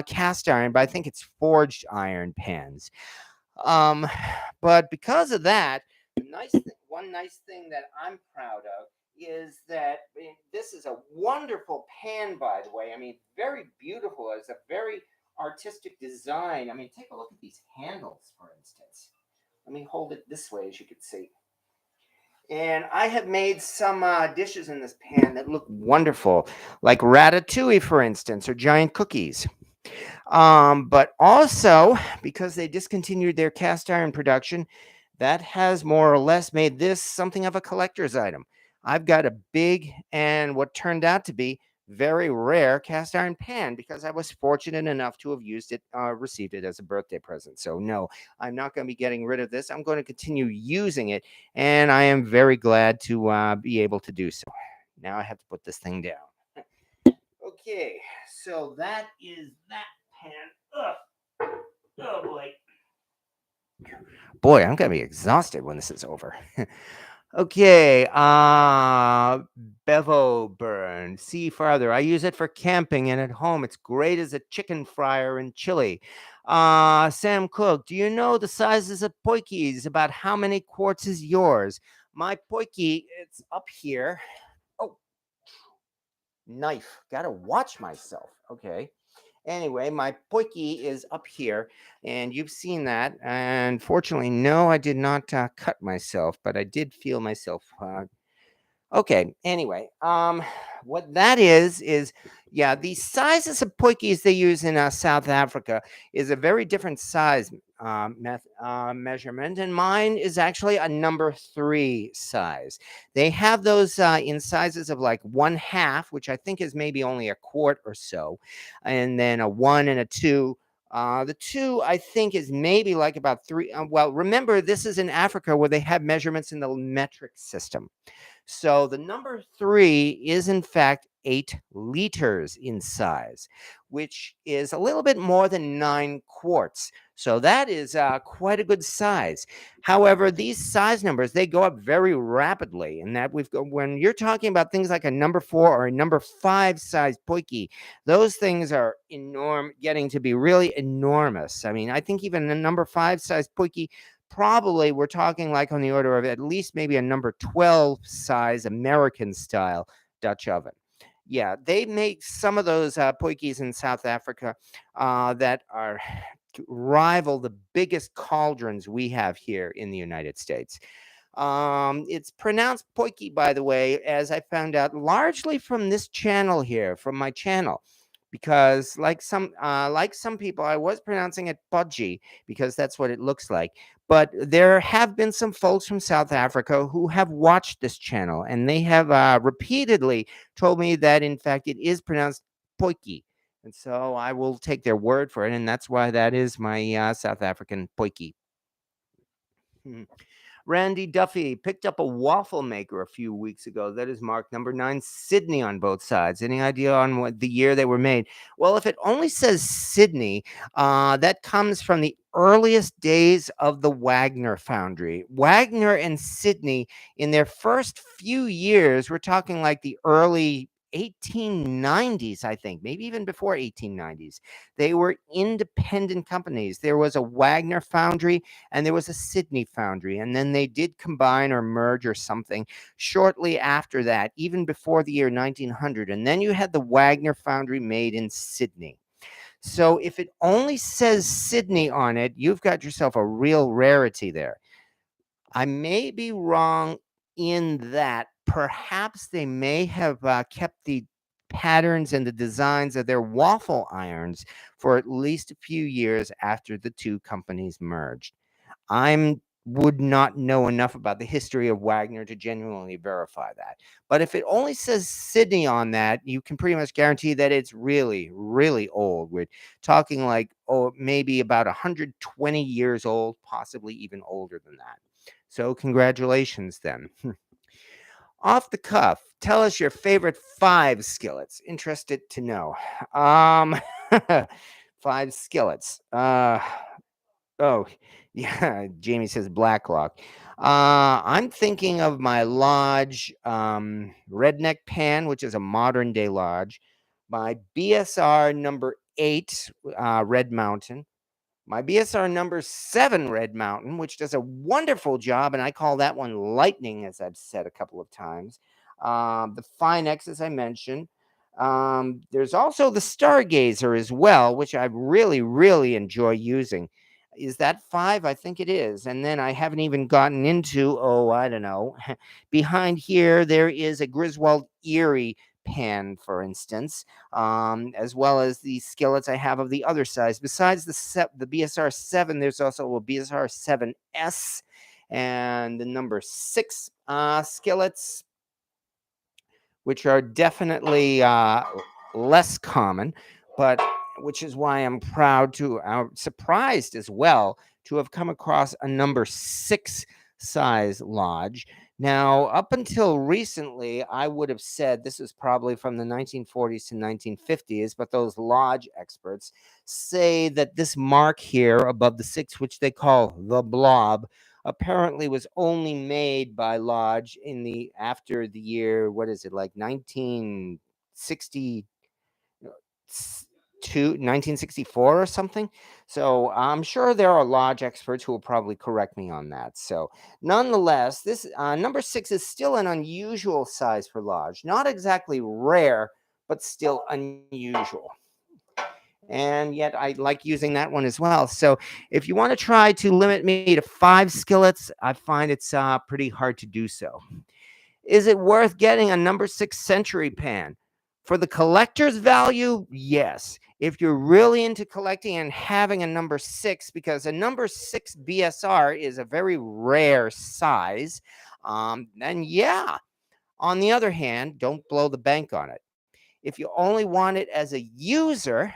cast iron, but I think it's forged iron pans. Um, but because of that, one nice thing that I'm proud of is that this is a wonderful pan, by the way. I mean, very beautiful. It's a very artistic design. I mean, take a look at these handles, for instance. Let me hold it this way, as you can see. And I have made some dishes in this pan that look wonderful, like ratatouille, for instance, or giant cookies. But also, because they discontinued their cast iron production, that has more or less made this something of a collector's item. I've got a big and what turned out to be very rare cast iron pan because I was fortunate enough to have received it as a birthday present. So, no, I'm not going to be getting rid of this. I'm going to continue using it, and I am very glad to be able to do so. Now I have to put this thing down. Okay, so that is that pan. Ugh. Oh boy. Boy, I'm gonna be exhausted when this is over. Okay, bevo burn. See farther. I use it for camping and at home. It's great as a chicken fryer and chili. Sam Cook, do you know the sizes of Poikies? About how many quarts is yours? My Poikie, it's up here. Oh, knife. Gotta watch myself. Okay. Anyway, my Poikie is up here, and you've seen that. And fortunately, no, I did not cut myself, but I did feel myself Okay. Anyway, what that is yeah, the sizes of Poikies they use in South Africa is a very different size measurement, and mine is actually a number three size. They have those in sizes of like one half, which I think is maybe only a quart or so, and then a one and a two. The two, I think, is maybe like about three. Well, remember, this is in Africa where they have measurements in the metric system. So the number three is in fact 8 liters in size, which is a little bit more than 9 quarts. So that is quite a good size. However, these size numbers they go up very rapidly, and that we've got when you're talking about things like a number four or a number five size poikie, those things are getting to be really enormous. I mean, I think even a number five size poikie probably we're talking like on the order of at least maybe a number 12 size American style Dutch oven. Yeah, they make some of those poikies in South Africa that are rival the biggest cauldrons we have here in the United States. It's pronounced Poikie, by the way, as I found out largely from this channel here, from my channel, because like some people, I was pronouncing it Podgy because that's what it looks like. But there have been some folks from South Africa who have watched this channel, and they have repeatedly told me that in fact it is pronounced Poikie. And so I will take their word for it, and that's why that is my South African Poikie. Randy Duffy picked up a waffle maker a few weeks ago that is marked number 9 Sydney on both sides. Any idea on what the year they were made? Well, if it only says Sydney, that comes from the earliest days of the Wagner foundry. Wagner and Sydney, in their first few years, we're talking like the early 1890s, I think, maybe even before 1890s. They were independent companies. There was a Wagner foundry and there was a Sydney foundry, and then they did combine or merge or something shortly after that, even before the year 1900. And then you had the Wagner foundry made in Sydney. So if it only says Sydney on it, you've got yourself a real rarity there. I may be wrong in that perhaps they may have kept the patterns and the designs of their waffle irons for at least a few years after the two companies merged. I would not know enough about the history of Wagner to genuinely verify that. But if it only says Sydney on that, you can pretty much guarantee that it's really, really old. We're talking like, oh, maybe about 120 years old, possibly even older than that. So congratulations then. Off the cuff, tell us your favorite 5 skillets. Interested to know. Um, 5 skillets. Oh, yeah. Jamie says Blacklock. I'm thinking of my Lodge Redneck Pan, which is a modern day Lodge. My BSR number 8 Red Mountain. My BSR number 7 Red Mountain, which does a wonderful job, and I call that one lightning, as I've said a couple of times. The Finex, as I mentioned. There's also the Stargazer as well, which I really, really enjoy using. Is that 5? I think it is. And then I haven't even gotten into, oh, I don't know. Behind here, there is a Griswold Erie pan, for instance, as well as the skillets I have of the other size. Besides the BSR 7, there's also a BSR 7S and the number 6 skillets, which are definitely less common, but which is why I'm surprised as well to have come across a number 6 size Lodge. Now, up until recently, I would have said this is probably from the 1940s to 1950s, but those Lodge experts say that this mark here above the 6, which they call the blob, apparently was only made by Lodge in the after the year, what is it, like 1960 to 1964 or something. So I'm sure there are Lodge experts who will probably correct me on that. So nonetheless, this number 6 is still an unusual size for Lodge. Not exactly rare, but still unusual. And yet I like using that one as well. So if you want to try to limit me to 5 skillets, I find it's pretty hard to do so. Is it worth getting a number 6 century pan? For the collector's value, yes. If you're really into collecting and having a number 6, because a number 6 BSR is a very rare size, then yeah. On the other hand, don't blow the bank on it. If you only want it as a user,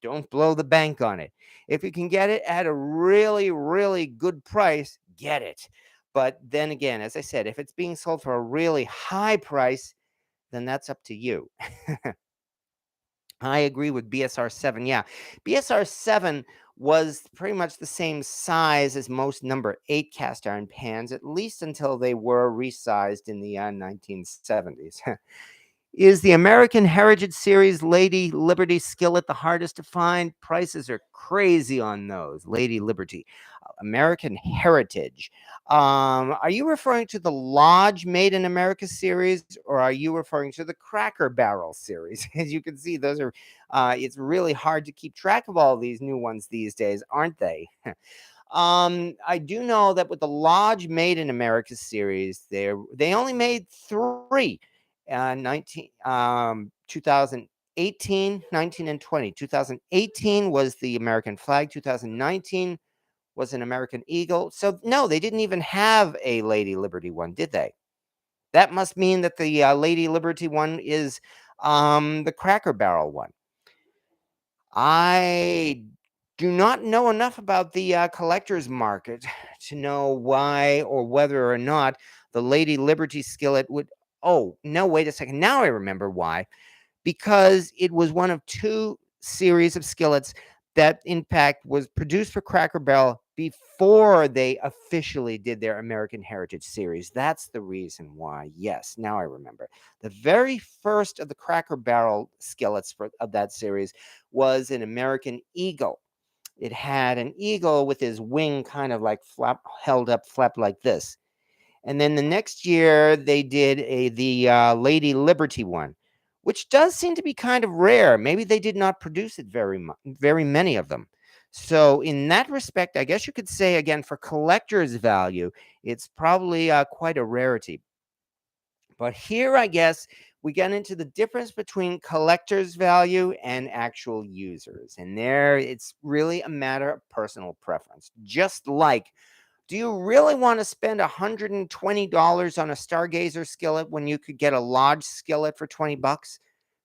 don't blow the bank on it. If you can get it at a really, really good price, get it. But then again, as I said, if it's being sold for a really high price, then that's up to you. I agree with BSR 7. Yeah. BSR 7 was pretty much the same size as most number 8 cast iron pans, at least until they were resized in the 1970s. Is the American Heritage Series Lady Liberty skillet the hardest to find? Prices are crazy on those. Lady Liberty. American Heritage. Are you referring to the Lodge Made in America series, or are you referring to the Cracker Barrel series? As you can see, those are, it's really hard to keep track of all these new ones these days, aren't they? I do know that with the Lodge Made in America series, they only made three, 2018, 19, and 20. 2018 was the American flag. 2019 was an American eagle. So no, they didn't even have a Lady Liberty one, did they? That must mean that the Lady Liberty one is the Cracker Barrel one. I do not know enough about the collector's market to know why or whether or not the Lady Liberty skillet would. Oh, no, wait a second. Now I remember why. Because it was one of two series of skillets that, in fact, was produced for Cracker Barrel before they officially did their American Heritage series. That's the reason why. Yes, now I remember. The very first of the Cracker Barrel skillets of that series was an American Eagle. It had an eagle with his wing kind of like held up, flapped like this. And then the next year they did the Lady Liberty one, which does seem to be kind of rare. Maybe they did not produce it very many of them. So in that respect, I guess you could say again for collector's value, it's probably quite a rarity. But here, I guess we get into the difference between collector's value and actual users, and there it's really a matter of personal preference. Just like, do you really want to spend $120 on a Stargazer skillet when you could get a Lodge skillet for 20 bucks?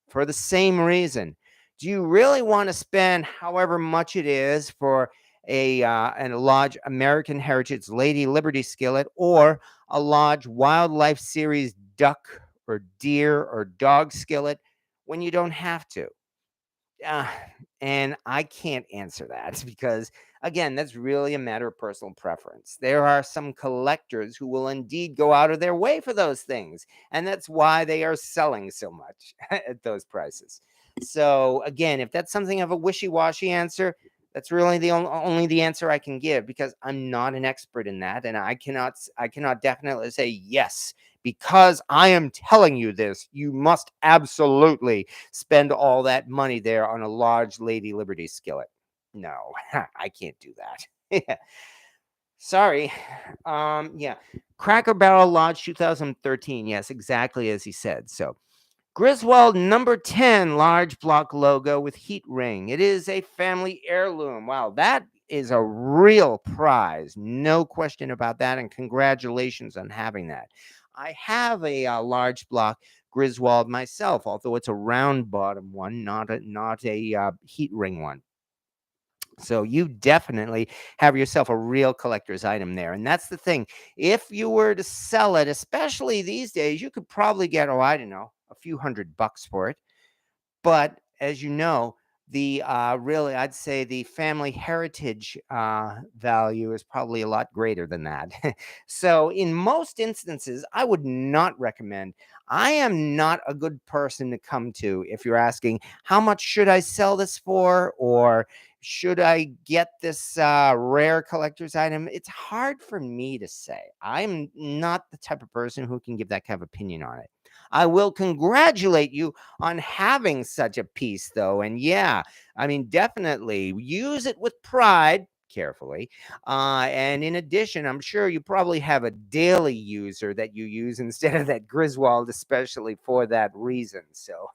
For the same reason. Do you really want to spend however much it is for a Lodge American Heritage Lady Liberty skillet or a Lodge Wildlife Series duck or deer or dog skillet when you don't have to? Uh, and I can't answer that because, again, that's really a matter of personal preference. There are some collectors who will indeed go out of their way for those things, and that's why they are selling so much at those prices. So, again, if that's something of a wishy-washy answer, that's really the only the answer I can give because I'm not an expert in that, and I cannot definitely say yes because I am telling you this. You must absolutely spend all that money there on a large Lady Liberty skillet. No, I can't do that. Yeah. Sorry. Yeah. Cracker Barrel Lodge 2013. Yes, exactly as he said. So Griswold number 10 large block logo with heat ring. It is a family heirloom. Wow, that is a real prize. No question about that. And congratulations on having that. I have a large block Griswold myself, although it's a round bottom one, not a heat ring one. So you definitely have yourself a real collector's item there. And that's the thing. If you were to sell it, especially these days, you could probably get, oh, I don't know, a few $100 for it. But as you know, the really, I'd say the family heritage value is probably a lot greater than that. So, in most instances, I would not recommend. I am not a good person to come to if you're asking, how much should I sell this for? Or should I get this rare collector's item? It's hard for me to say. I'm not the type of person who can give that kind of opinion on it. I will congratulate you on having such a piece, though. And yeah, I mean, definitely use it with pride. carefully. And in addition, I'm sure you probably have a daily user that you use instead of that Griswold, especially for that reason. So,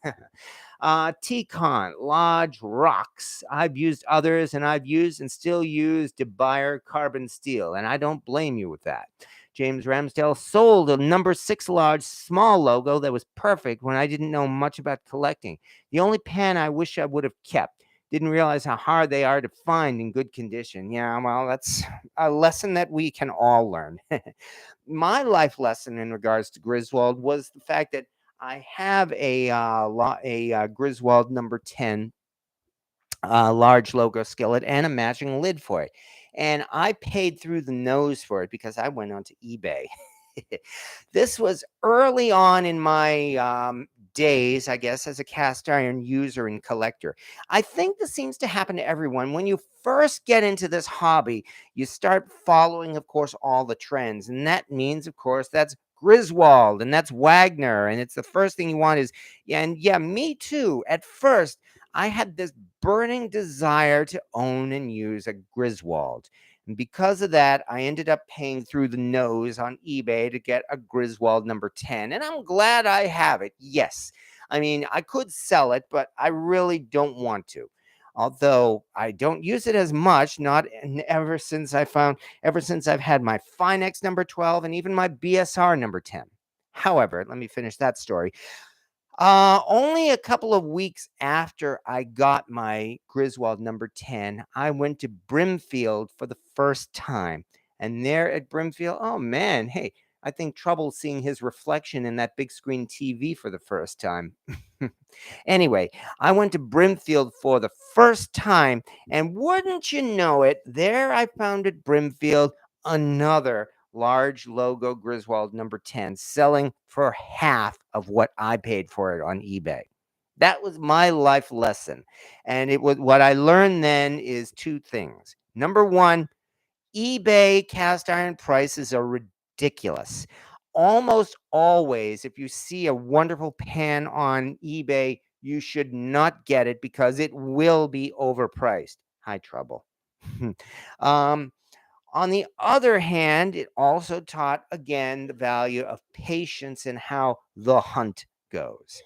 T-Con, Lodge Rocks. I've used others, and I've used and still use DeBuyer carbon steel, and I don't blame you with that. James Ramsdale sold a number 6 large small logo that was perfect when I didn't know much about collecting. The only pan I wish I would have kept. Didn't realize how hard they are to find in good condition. Yeah, well, that's a lesson that we can all learn. My life lesson in regards to Griswold was the fact that I have a Griswold number 10 large logo skillet and a matching lid for it. And I paid through the nose for it because I went onto eBay. This was early on in my days, I guess, as a cast iron user and collector. I think this seems to happen to everyone. When you first get into this hobby, you start following, of course, all the trends. And that means, of course, that's Griswold and that's Wagner. And it's the first thing you want is, yeah, and yeah, me too. At first, I had this burning desire to own and use a Griswold. And because of that, I ended up paying through the nose on eBay to get a Griswold number 10. And I'm glad I have it. Yes. I mean, I could sell it, but I really don't want to. Although I don't use it as much, not ever since I've had my Finex number 12 and even my BSR number 10. However, let me finish that story. Only a couple of weeks after I got my Griswold number 10, I went to Brimfield for the first time. And there at Brimfield, oh man, hey, I think trouble seeing his reflection in that big screen TV for the first time. Anyway, I went to Brimfield for the first time, and wouldn't you know it, there I found at Brimfield another large logo Griswold number 10 selling for half of what I paid for it on eBay. That was my life lesson. And it was what I learned then is two things. Number one, eBay cast iron prices are ridiculous. Almost always, if you see a wonderful pan on eBay, you should not get it because it will be overpriced. Hi, trouble. um, on the other hand, it also taught again the value of patience and how the hunt goes.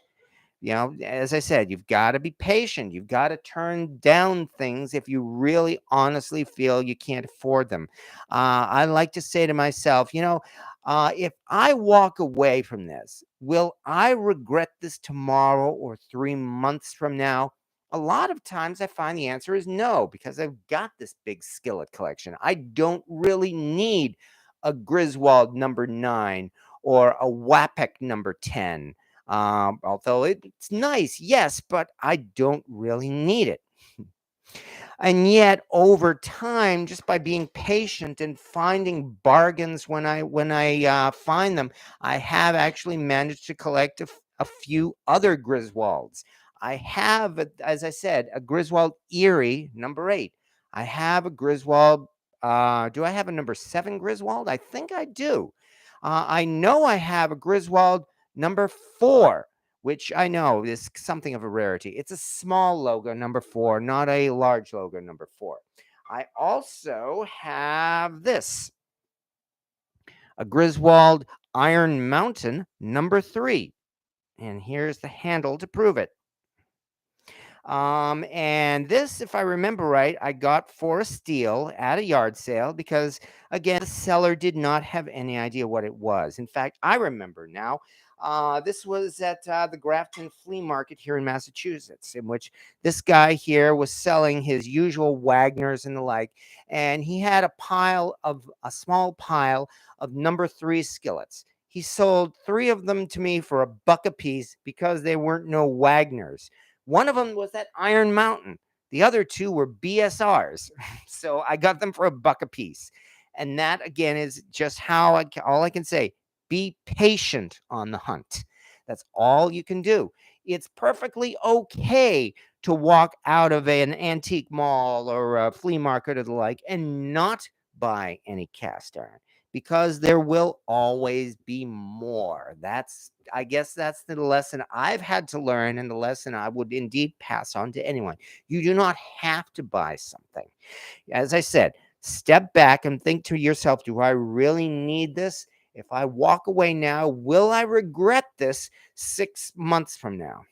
You know, as I said, you've got to be patient. You've got to turn down things if you really honestly feel you can't afford them. I like to say to myself, if I walk away from this, will I regret this tomorrow or 3 months from now? A lot of times I find the answer is no, because I've got this big skillet collection. I don't really need a Griswold number 9 or a Wapek number 10. Although it's nice, yes, but I don't really need it. And yet, over time, just by being patient and finding bargains when I find them, I have actually managed to collect a few other Griswolds. I have, as I said, a Griswold Erie number 8. I have a Griswold. Do I have a number 7 Griswold? I think I do. I know I have a Griswold number 4, which I know is something of a rarity. It's a small logo number 4, not a large logo number 4. I also have this, a Griswold Iron Mountain number 3. And here's the handle to prove it. And this, if I remember right, I got for a steal at a yard sale because, again, the seller did not have any idea what it was. In fact, I remember now. This was at the Grafton Flea Market here in Massachusetts, in which this guy here was selling his usual Wagners and the like, and he had a small pile of number 3 skillets. He sold 3 of them to me for $1 a piece because they weren't no Wagners. One of them was that Iron Mountain. The other 2 were BSRs. So I got them for $1 a piece. And that, again, is just all I can say. Be patient on the hunt. That's all you can do. It's perfectly okay to walk out of an antique mall or a flea market or the like and not buy any cast iron because there will always be more. I guess that's the lesson I've had to learn, and the lesson I would indeed pass on to anyone. You do not have to buy something. As I said, step back and think to yourself, do I really need this? If I walk away now, will I regret this 6 months from now?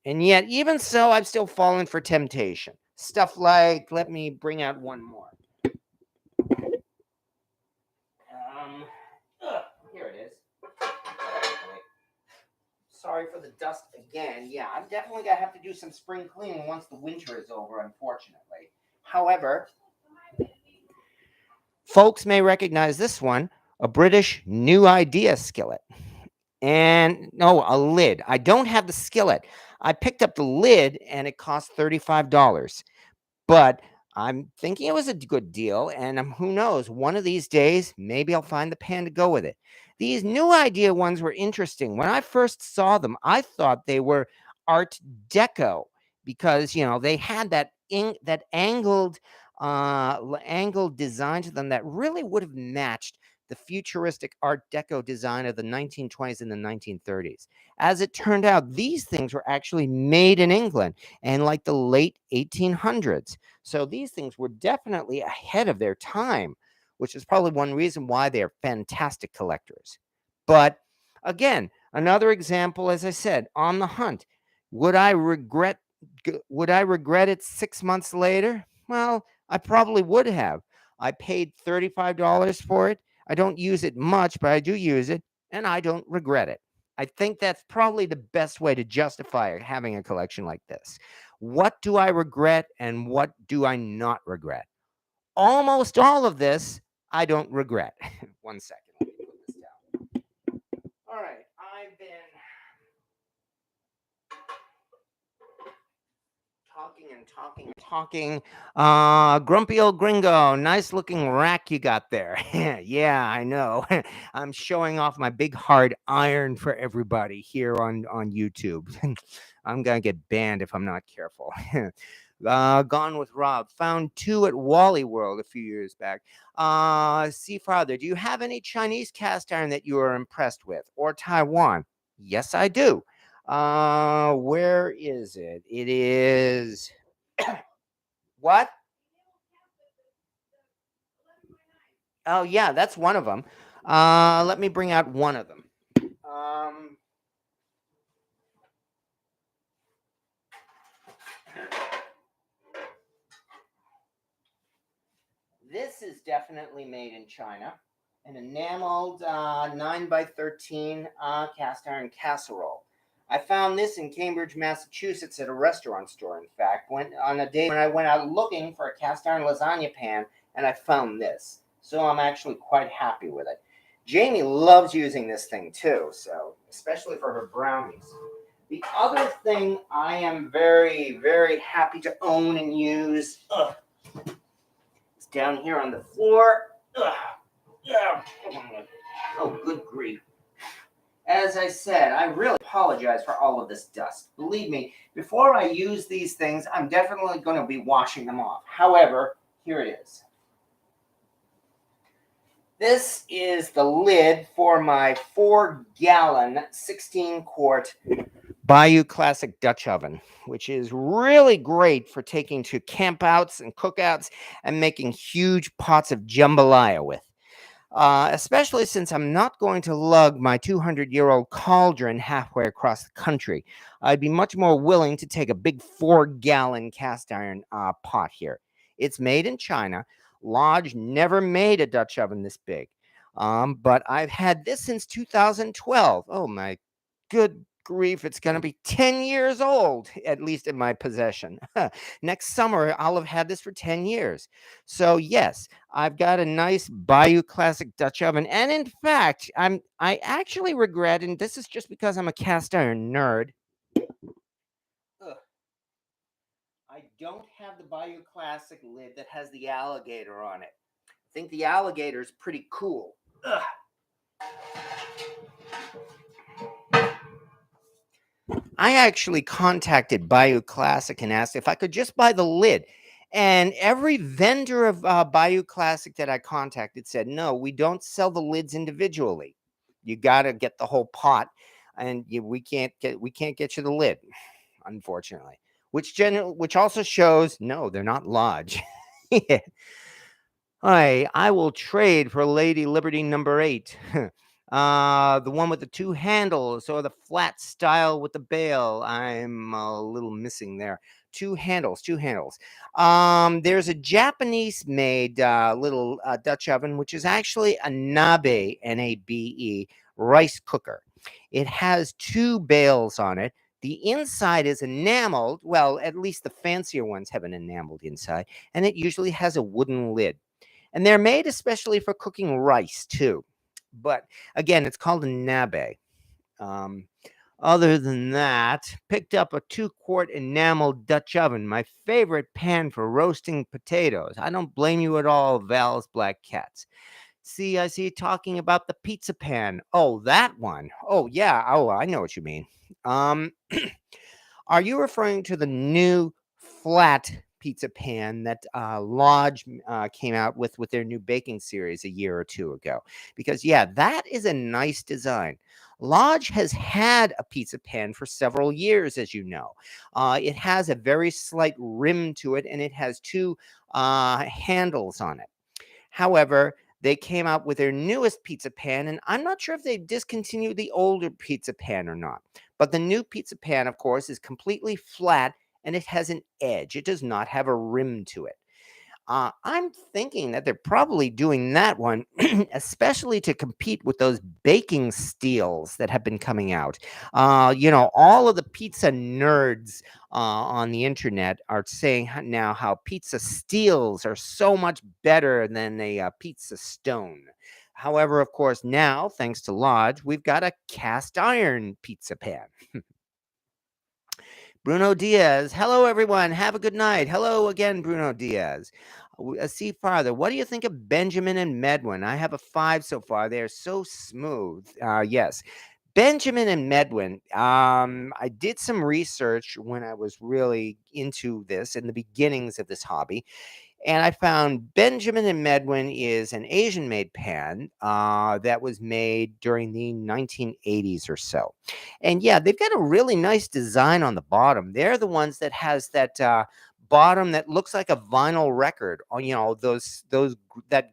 And yet, even so, I've still fallen for temptation. Stuff like, let me bring out one more. Um, Here it is. Sorry for the dust again. Yeah, I'm definitely going to have to do some spring cleaning once the winter is over, unfortunately. However, folks may recognize this one, a British New Idea skillet. And no, a lid. I don't have the skillet. I picked up the lid and it cost $35. But I'm thinking it was a good deal, and who knows? One of these days, maybe I'll find the pan to go with it. These New Idea ones were interesting. When I first saw them, I thought they were Art Deco because they had that angled design to them that really would have matched the futuristic Art Deco design of the 1920s and the 1930s. As it turned out, these things were actually made in England and like the late 1800s. So these things were definitely ahead of their time, which is probably one reason why they're fantastic collectors. But again, another example, as I said, on the hunt. Would I regret would I regret it 6 months later? Well, I probably would have. I paid $35 for it. I don't use it much, but I do use it, and I don't regret it. I think that's probably the best way to justify having a collection like this. What do I regret and what do I not regret? Almost all of this I don't regret. One second, let me put this down. All right, I've been talking. Grumpy old gringo, nice looking rack you got there. Yeah, I know. I'm showing off my big hard iron for everybody here on YouTube. I'm gonna get banned if I'm not careful. Gone with Rob. Found two at Wally World a few years back. See Father, do you have any Chinese cast iron that you are impressed with, or Taiwan? Yes, I do. Where is it? It is what? Oh yeah, that's one of them. Let me bring out one of them. Um, this is definitely made in China. An enameled 9x13 cast iron casserole. I found this in Cambridge, Massachusetts at a restaurant store, in fact, on a day when I went out looking for a cast iron lasagna pan, and I found this. So I'm actually quite happy with it. Jamie loves using this thing too, so especially for her brownies. The other thing I am very, very happy to own and use is down here on the floor. Yeah. Oh, good grief. As I said, I really apologize for all of this dust. Believe me, before I use these things, I'm definitely going to be washing them off. However, here it is. This is the lid for my 4-gallon, 16-quart Bayou Classic Dutch oven, which is really great for taking to campouts and cookouts and making huge pots of jambalaya with. Especially since I'm not going to lug my 200-year-old cauldron halfway across the country. I'd be much more willing to take a big 4-gallon cast iron pot here. It's made in China. Lodge never made a Dutch oven this big. But I've had this since 2012. Oh my good grief, it's going to be 10 years old, at least in my possession. Next summer, I'll have had this for 10 years. So yes, I've got a nice Bayou Classic Dutch oven. And in fact, I actually regret, and this is just because I'm a cast iron nerd. Ugh, I don't have the Bayou Classic lid that has the alligator on it. I think the alligator is pretty cool. Ugh. I actually contacted Bayou Classic and asked if I could just buy the lid. And every vendor of Bayou Classic that I contacted said, no, we don't sell the lids individually. You got to get the whole pot, and we can't get you the lid, unfortunately. Which also shows no, they're not Lodge. Yeah. I will trade for Lady Liberty number 8. The one with the two handles or the flat style with the bail. I'm a little missing there. Two handles, two handles. There's a Japanese made little Dutch oven, which is actually a nabe, Nabe, rice cooker. It has two bails on it. The inside is enameled. Well, at least the fancier ones have an enameled inside, and it usually has a wooden lid, and they're made especially for cooking rice too. But again, it's called a nabe. Um, Other than that, picked up a 2-quart enameled Dutch oven, my favorite pan for roasting potatoes. I don't blame you at all, Val's Black Cats. See, I see you talking about the pizza pan. Oh, that one. Oh, yeah. Oh, I know what you mean. Um, are you referring to the new flat pizza pan that Lodge came out with their new baking series a year or two ago? Because yeah, that is a nice design. Lodge has had a pizza pan for several years, as you know. It has a very slight rim to it, and it has two handles on it. However, they came out with their newest pizza pan, and I'm not sure if they discontinued the older pizza pan or not. But the new pizza pan, of course, is completely flat and it has an edge. It does not have a rim to it. I'm thinking that they're probably doing that one, especially to compete with those baking steels that have been coming out. All of the pizza nerds on the internet are saying now how pizza steels are so much better than a pizza stone. However, of course, now, thanks to Lodge, we've got a cast iron pizza pan. Bruno Diaz. Hello, everyone. Have a good night. Hello again, Bruno Diaz. See farther. What do you think of Benjamin and Medwin? I have a 5 so far. They are so smooth. Yes. Benjamin and Medwin. I did some research when I was really into this in the beginnings of this hobby, and I found Benjamin and Medwin is an Asian made pan that was made during the 1980s or so. And yeah, they've got a really nice design on the bottom. They're the ones that has that bottom that looks like a vinyl record. That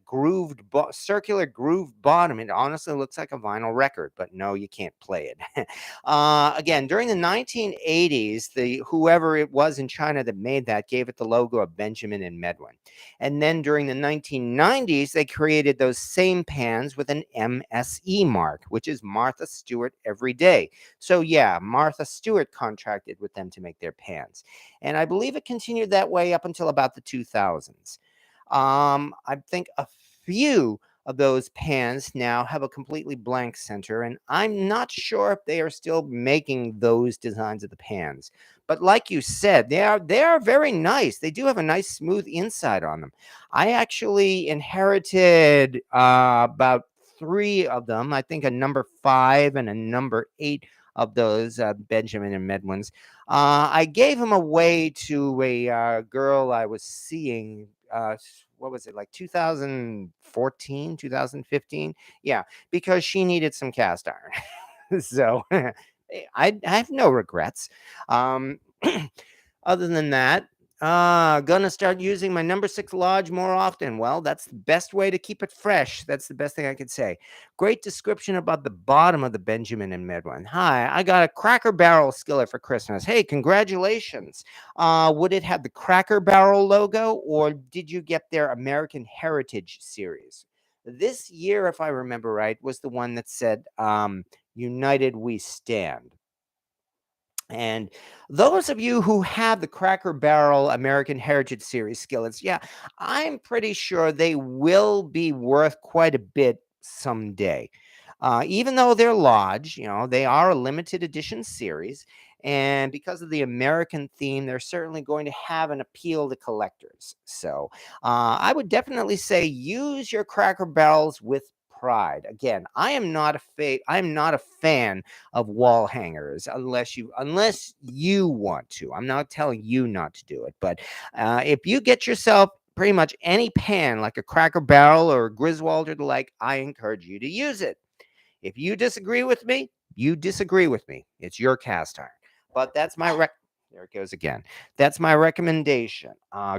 circular grooved bottom. It honestly looks like a vinyl record, but no, you can't play it. Again, during the 1980s, the whoever it was in China that made that gave it the logo of Benjamin and Medwin. And then during the 1990s, they created those same pans with an MSE mark, which is Martha Stewart Every Day. So yeah, Martha Stewart contracted with them to make their pans. And I believe it continued that way up until about the 2000s. I think a few of those pans now have a completely blank center, and I'm not sure if they are still making those designs of the pans. But like you said, they are very nice. They do have a nice smooth inside on them. I actually inherited about 3 of them. I think a number 5 and a number 8 of those Benjamin and Medwins. I gave them away to a girl I was seeing. What was it, like 2014, 2015? Yeah, because she needed some cast iron. So I have no regrets. Um, Other than that, gonna start using my number 6 Lodge more often. Well, that's the best way to keep it fresh. That's the best thing I could say. Great description about the bottom of the Benjamin and Medwin. Hi, I got a Cracker Barrel skillet for Christmas. Hey, congratulations. Would it have the Cracker Barrel logo, or did you get their American Heritage series? This year, if I remember right, was the one that said, United We Stand. And those of you who have the Cracker Barrel American Heritage Series skillets, yeah, I'm pretty sure they will be worth quite a bit someday. Even though they're Lodge, they are a limited edition series. And because of the American theme, they're certainly going to have an appeal to collectors. So I would definitely say use your Cracker Barrels with pride. Again, I am not a fan of wall hangers unless you want to. I'm not telling you not to do it, but if you get yourself pretty much any pan like a Cracker Barrel or a Griswold or the like, I encourage you to use it. If you disagree with me, you disagree with me. It's your cast iron. But that's my there it goes again. That's my recommendation.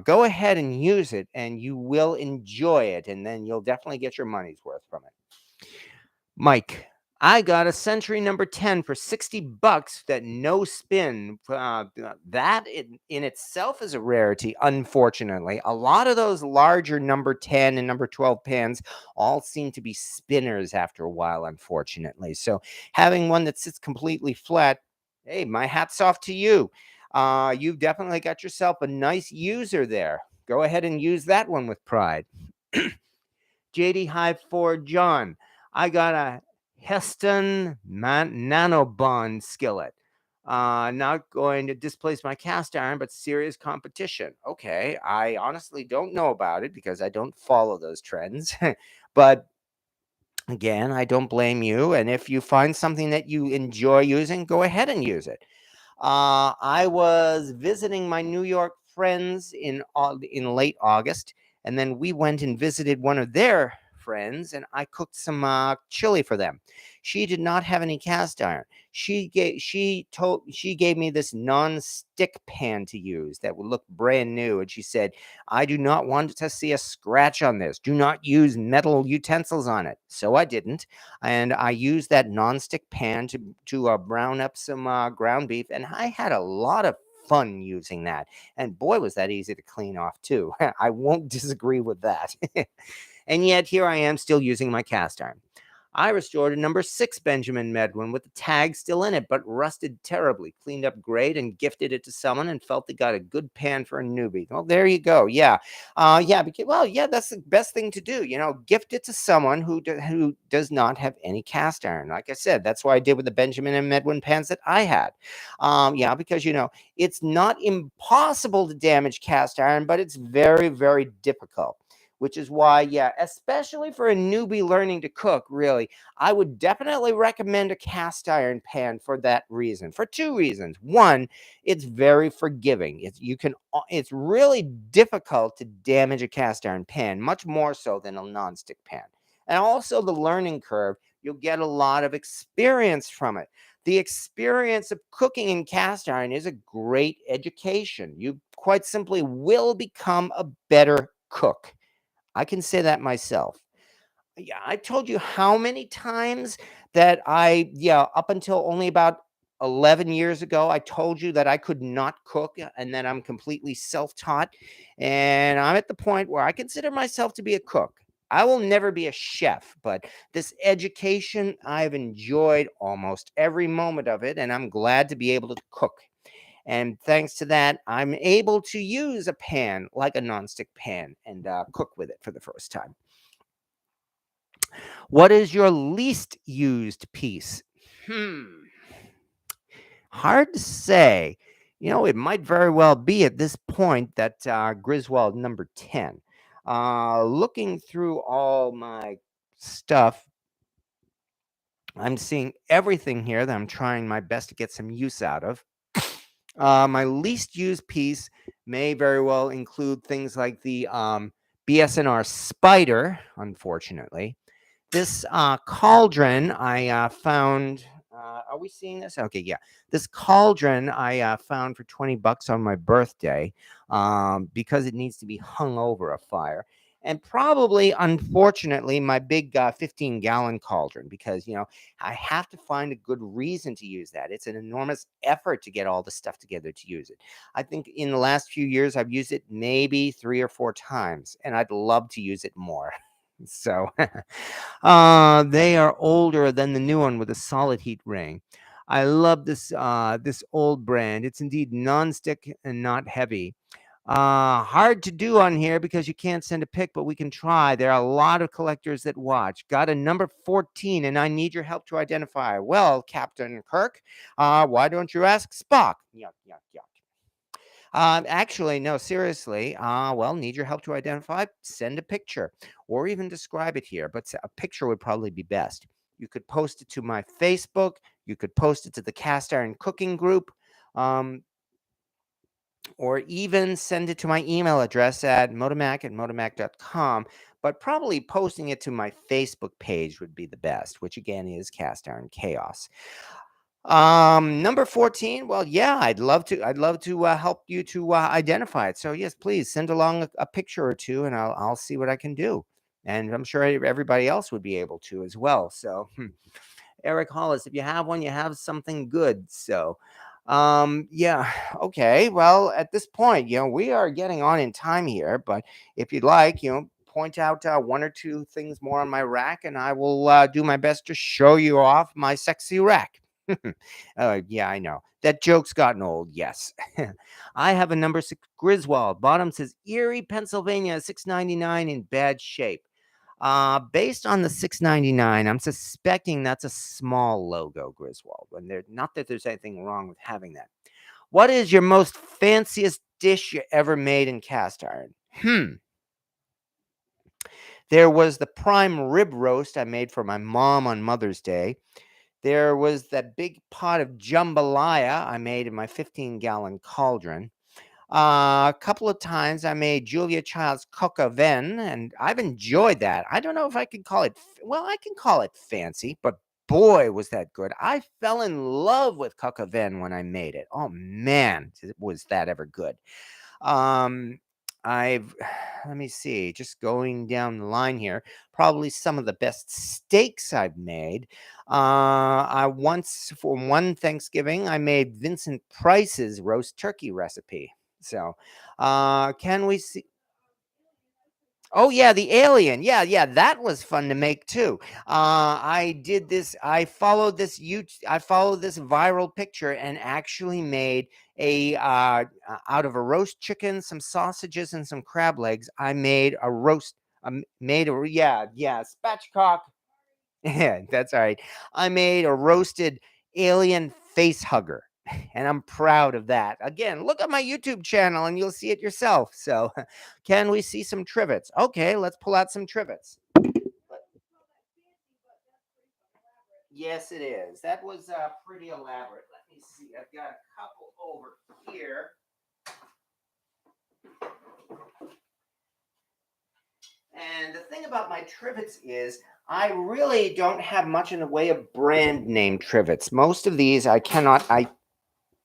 Go ahead and use it, and you will enjoy it, and then you'll definitely get your money's worth from it. Mike, I got a Century number 10 for $60 that no spin. That in itself is a rarity, unfortunately. A lot of those larger number 10 and number 12 pans all seem to be spinners after a while, unfortunately. So having one that sits completely flat, hey, my hat's off to you. You've definitely got yourself a nice user there. Go ahead and use that one with pride. JD Hive for John. I got a Heston Nanobond skillet. Not going to displace my cast iron, but serious competition. Okay, I honestly don't know about it because I don't follow those trends. But again, I don't blame you. And if you find something that you enjoy using, go ahead and use it. I was visiting my New York friends in late August, and then we went and visited one of their friends, and I cooked some chili for them. She did not have any cast iron. She gave me this non-stick pan to use that would look brand new, and she said, "I do not want to see a scratch on this. Do not use metal utensils on it." So I didn't, and I used that non-stick pan to brown up some ground beef, and I had a lot of fun using that. And boy, was that easy to clean off too. I won't disagree with that. And yet here I am still using my cast iron. I restored a number 6 Benjamin Medwin with the tag still in it, but rusted terribly. Cleaned up great and gifted it to someone and felt they got a good pan for a newbie. Well, there you go. Yeah. Yeah, that's the best thing to do. Gift it to someone who does not have any cast iron. Like I said, that's what I did with the Benjamin and Medwin pans that I had. Yeah, because, it's not impossible to damage cast iron, but it's very, very difficult, which is why, yeah, especially for a newbie learning to cook, really, I would definitely recommend a cast iron pan for that reason, for 2 reasons. One, it's very forgiving. It's really difficult to damage a cast iron pan, much more so than a nonstick pan. And also the learning curve, you'll get a lot of experience from it. The experience of cooking in cast iron is a great education. You quite simply will become a better cook. I can say that myself. Yeah, I told you how many times that up until only about 11 years ago, I told you that I could not cook and that I'm completely self taught. And I'm at the point where I consider myself to be a cook. I will never be a chef, but this education, I've enjoyed almost every moment of it, and I'm glad to be able to cook. And thanks to that, I'm able to use a pan like a nonstick pan and cook with it for the first time. What is your least used piece? Hmm. Hard to say. It might very well be at this point that Griswold number 10. Looking through all my stuff, I'm seeing everything here that I'm trying my best to get some use out of. My least used piece may very well include things like the BSNR Spider, unfortunately. This cauldron I found. Are we seeing this? Okay, yeah. This cauldron I found for $20 on my birthday because it needs to be hung over a fire. And probably, unfortunately, my big 15-gallon cauldron, because, I have to find a good reason to use that. It's an enormous effort to get all the stuff together to use it. I think in the last few years, I've used it maybe 3 or 4 times, and I'd love to use it more. So they are older than the new one with a solid heat ring. I love this old brand. It's indeed non-stick and not heavy. Hard to do on here because you can't send a pic, but we can try. There are a lot of collectors that watch. Got a number 14, and I need your help to identify. Well, Captain Kirk, why don't you ask Spock? Yuck, yuck, yuck. Actually, no, seriously. Well, need your help to identify? Send a picture. or even describe it here, but a picture would probably be best. You could post it to my Facebook. You could post it to the cast iron cooking group. Um, or even send it to my email address at motomac@motomac.com. But probably posting it to my Facebook page would be the best, which again is Cast Iron Chaos. Number 14. Well, yeah, I'd love to help you to identify it. So yes, please send along a picture or two, and I'll see what I can do. And I'm sure everybody else would be able to as well. So Eric Hollis, if you have one, you have something good. So, yeah, okay. Well, at this point, we are getting on in time here, but if you'd like, point out one or two things more on my rack, and I will do my best to show you off my sexy rack. Yeah, I know. That joke's gotten old, yes. I have a number 6 Griswold. Bottom says Erie, Pennsylvania, 699 in bad shape. Based on the 699, I'm suspecting that's a small logo, Griswold. When there, not that there's anything wrong with having that. What is your most fanciest dish you ever made in cast iron? There was the prime rib roast I made for my mom on Mother's Day. There was that big pot of jambalaya I made in my 15-gallon cauldron. A couple of times I made Julia Child's coq au vin, and I've enjoyed that. I don't know if I can call it, well, I can call it fancy, but boy, was that good. I fell in love with coq au vin when I made it. Oh man, was that ever good. Um, I've let me see, just going down the line here, probably some of the best steaks I've made. I once for one Thanksgiving I made Vincent Price's roast turkey recipe. So, can we see? Oh yeah, the alien. Yeah, yeah, that was fun to make too. I did this. I followed this viral picture and actually made out of a roast chicken, some sausages, and some crab legs. I made a roast. Made a yeah spatchcock. Yeah, that's all right. I made a roasted alien face hugger, and I'm proud of that. Again, look at my YouTube channel and you'll see it yourself. So, can we see some trivets? Okay, let's pull out some trivets. Yes, it is. That was pretty elaborate. Let me see. I've got a couple over here. And the thing about my trivets is I really don't have much in the way of brand name trivets. Most of these I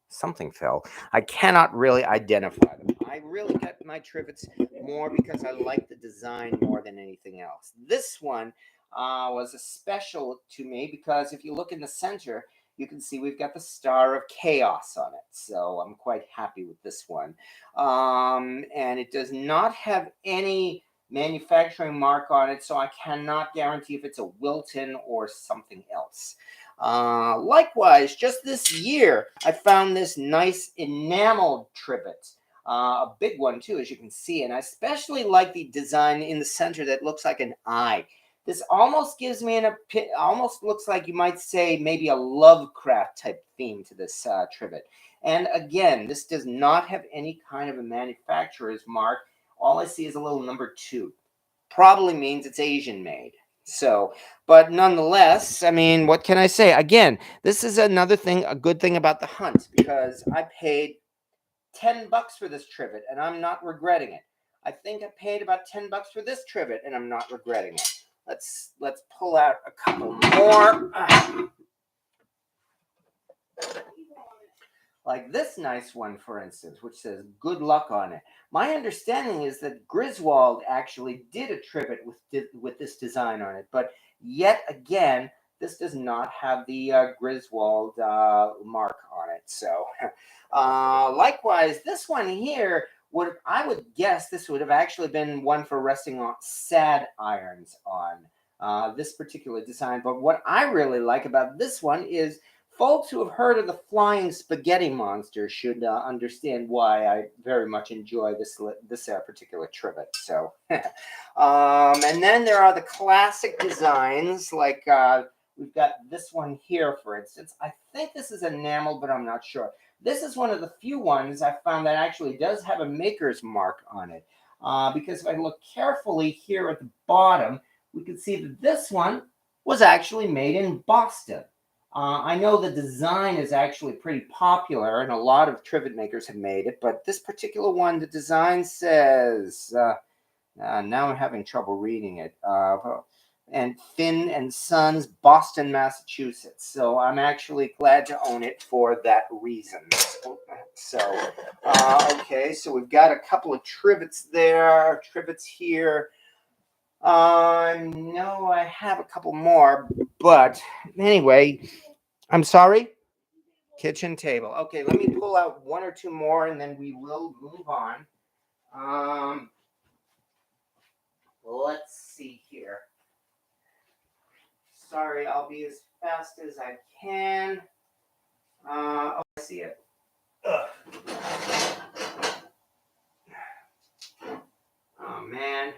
something fell. I cannot really identify them. I really get my trivets more because I like the design more than anything else. This one was a special to me because if you look in the center, you can see we've got the Star of Chaos on it. So I'm quite happy with this one. And it does not have any manufacturing mark on it, so I cannot guarantee if it's a Wilton or something else. Likewise, just this year, I found this nice enameled trivet. A big one too, as you can see, and I especially like the design in the center that looks like an eye. This almost gives me almost looks like you might say maybe a Lovecraft type theme to this trivet. And again, this does not have any kind of a manufacturer's mark. All I see is a little number 2. Probably means it's Asian made. So, but nonetheless, I mean, what can I say? Again, this is another thing, a good thing about the hunt, because I paid $10 for this trivet and I'm not regretting it. I think I paid about $10 for this trivet and I'm not regretting it. Let's pull out a couple more. Like this nice one, for instance, which says good luck on it. My understanding is that Griswold actually did a trivet with this design on it, but yet again, this does not have the Griswold mark on it. So, likewise, this one here I would guess this would have actually been one for resting on sad irons on this particular design. But what I really like about this one is folks who have heard of the flying spaghetti monster should understand why I very much enjoy this particular trivet. So, and then there are the classic designs, like we've got this one here, for instance. I think this is enamel, but I'm not sure. This is one of the few ones I found that actually does have a maker's mark on it. because if I look carefully here at the bottom, we can see that this one was actually made in Boston. I know the design is actually pretty popular, and a lot of trivet makers have made it, but this particular one, the design says, now I'm having trouble reading it, and Finn and Sons, Boston, Massachusetts. So I'm actually glad to own it for that reason. So, okay, so we've got a couple of trivets there, trivets here. No, I have a couple more, but anyway, I'm sorry. Kitchen table. Okay, let me pull out one or two more, and then we will move on. Let's see here. Sorry, I'll be as fast as I can. Oh, I see it. Ugh. Oh, man.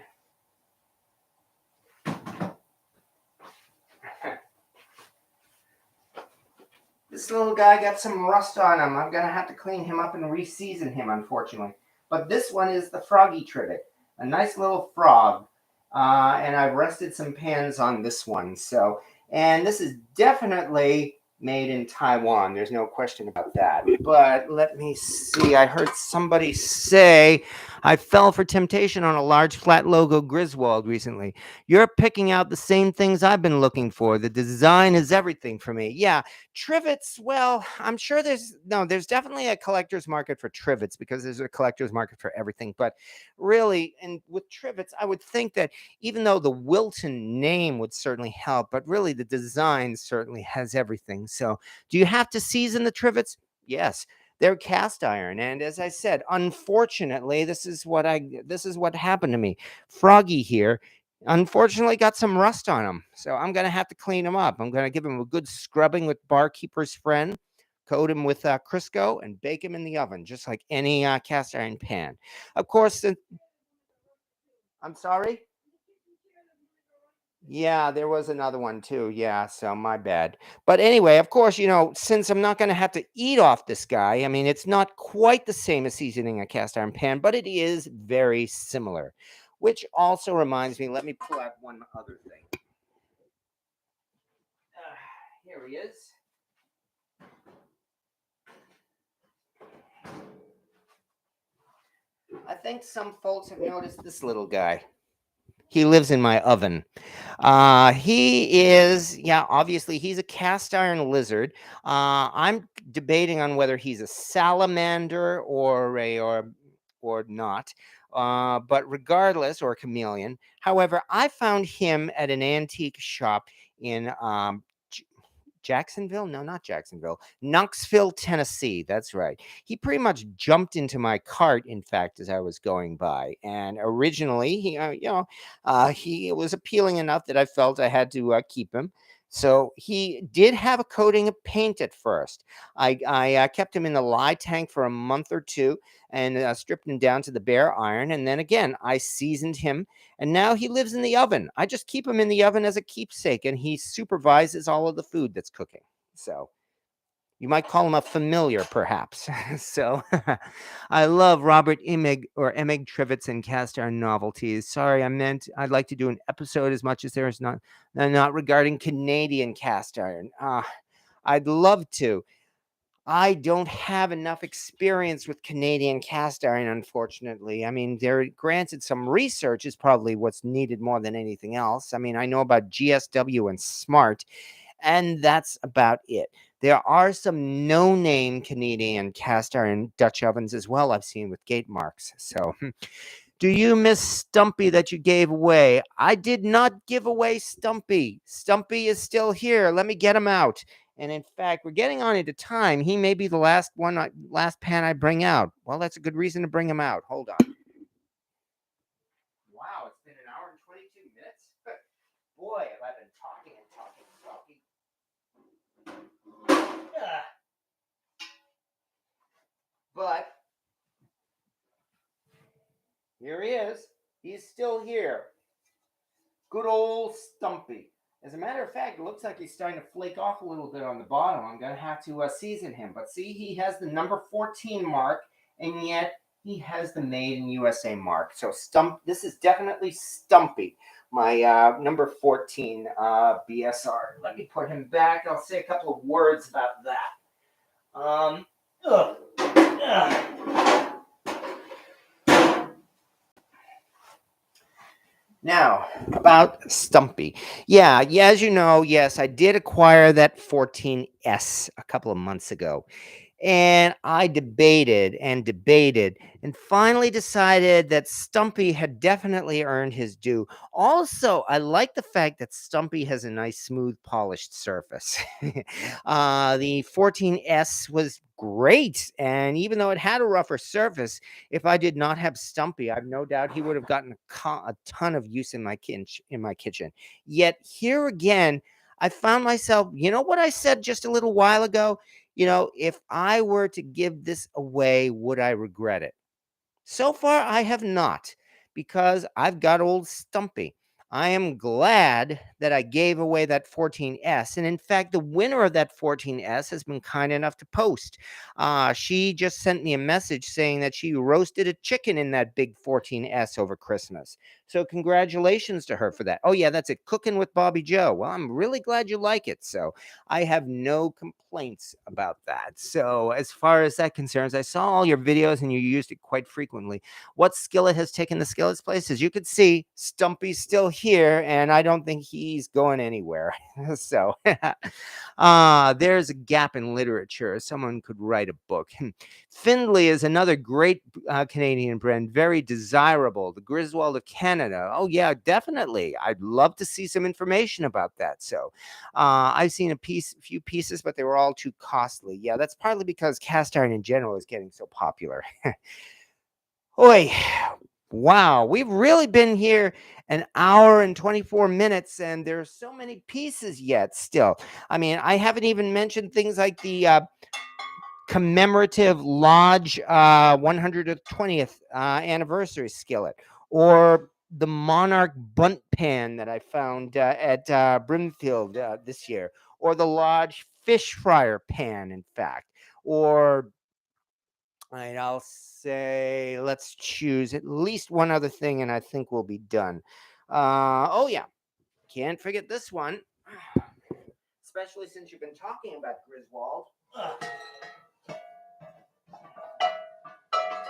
This little guy got some rust on him. I'm going to have to clean him up and re-season him, unfortunately. But this one is the froggy trivet. A nice little frog. And I've rested some pans on this one. So, and this is definitely made in Taiwan. There's no question about that. But let me see. I heard somebody say I fell for temptation on a large flat logo Griswold recently. You're picking out the same things I've been looking for. The design is everything for me. Yeah, trivets, well, I'm sure there's definitely a collector's market for trivets because there's a collector's market for everything. But really, and with trivets, I would think that even though the Wilton name would certainly help, but really the design certainly has everything. So do you have to season the trivets? Yes. They're cast iron, and as I said, unfortunately, this is what happened to me. Froggy here, unfortunately, got some rust on him, so I'm gonna have to clean him up. I'm gonna give him a good scrubbing with Barkeeper's Friend, coat him with Crisco, and bake him in the oven, just like any cast iron pan. Of course, I'm sorry. Yeah, there was another one too. Yeah, so my bad. But anyway, of course, since I'm not going to have to eat off this guy, I mean, it's not quite the same as seasoning a cast iron pan, but it is very similar. Which also reminds me, let me pull out one other thing. Here he is. I think some folks have noticed this little guy. He lives in my oven. He is, yeah, obviously he's a cast iron lizard. I'm debating on whether he's a salamander or not. But regardless, or a chameleon. However, I found him at an antique shop in Jacksonville? No, not Jacksonville. Knoxville, Tennessee. That's right. He pretty much jumped into my cart, in fact, as I was going by. And originally, he was appealing enough that I felt I had to keep him. So he did have a coating of paint at first. I kept him in the lye tank for a month or two and stripped him down to the bare iron. And then again, I seasoned him, and now he lives in the oven. I just keep him in the oven as a keepsake, and he supervises all of the food that's cooking. So you might call him a familiar, perhaps. So I love Robert Emig Trivets and cast iron novelties. Sorry, I meant I'd like to do an episode as much as there is not regarding Canadian cast iron. I'd love to. I don't have enough experience with Canadian cast iron, unfortunately. I mean, granted, some research is probably what's needed more than anything else. I mean, I know about GSW and Smart, and that's about it. There are some no-name Canadian cast iron Dutch ovens as well I've seen with gate marks. So, do you miss Stumpy that you gave away? I did not give away Stumpy. Stumpy is still here. Let me get him out. And in fact, we're getting on into time. He may be the last pan I bring out. Well, that's a good reason to bring him out. Hold on. Wow, it's been an hour and 22 minutes. Boy, have I been talking and talking and talking. But here he is. He's still here. Good old Stumpy. As a matter of fact, it looks like he's starting to flake off a little bit on the bottom. I'm going to have to season him. But see, he has the number 14 mark, and yet he has the Made in USA mark. So this is definitely Stumpy, my number 14 BSR. Let me put him back. I'll say a couple of words about that. Ugh, ugh. Now, about Stumpy. Yeah, as you know, yes, I did acquire that 14S a couple of months ago. And I debated and debated and finally decided that Stumpy had definitely earned his due. Also, I like the fact that Stumpy has a nice, smooth, polished surface. The 14S was great. And even though it had a rougher surface, if I did not have Stumpy, I've no doubt he would have gotten a ton of use in my kitchen. Yet here again, I found myself, you know what I said just a little while ago? If I were to give this away, would I regret it? So far, I have not, because I've got old Stumpy. I am glad that I gave away that 14S. And in fact, the winner of that 14S has been kind enough to post. She just sent me a message saying that she roasted a chicken in that big 14S over Christmas. So, congratulations to her for that. Oh, yeah, that's it. Cooking with Bobby Joe. Well, I'm really glad you like it. So, I have no complaints about that. So, as far as that concerns, I saw all your videos and you used it quite frequently. What skillet has taken the skillet's place? As you could see, Stumpy's still here, and I don't think he's going anywhere. So, there's a gap in literature. Someone could write a book. Findlay is another great Canadian brand, very desirable. The Griswold of Canada. Oh, yeah, definitely. I'd love to see some information about that. So, I've seen few pieces, but they were all too costly. Yeah, that's partly because cast iron in general is getting so popular. Oi, wow, we've really been here an hour and 24 minutes, and there's so many pieces yet still. I mean, I haven't even mentioned things like the commemorative Lodge 120th anniversary skillet, or the Monarch bunt pan that I found at Brimfield this year, or the Lodge fish fryer pan, in fact, or I'll say let's choose at least one other thing, and I think we'll be done. Oh yeah, can't forget this one, especially since you've been talking about Griswold. Ugh.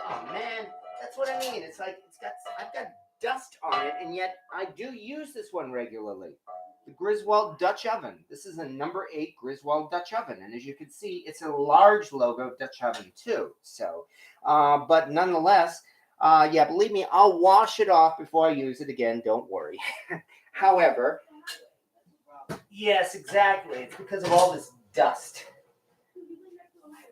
Oh man, that's what I mean. It's like I've got dust on it, and yet I do use this one regularly. The Griswold Dutch oven. This is a number 8 Griswold Dutch oven, and as you can see, it's a large logo Dutch oven too. So, but nonetheless, yeah, believe me, I'll wash it off before I use it again. Don't worry. However, yes, exactly. It's because of all this dust.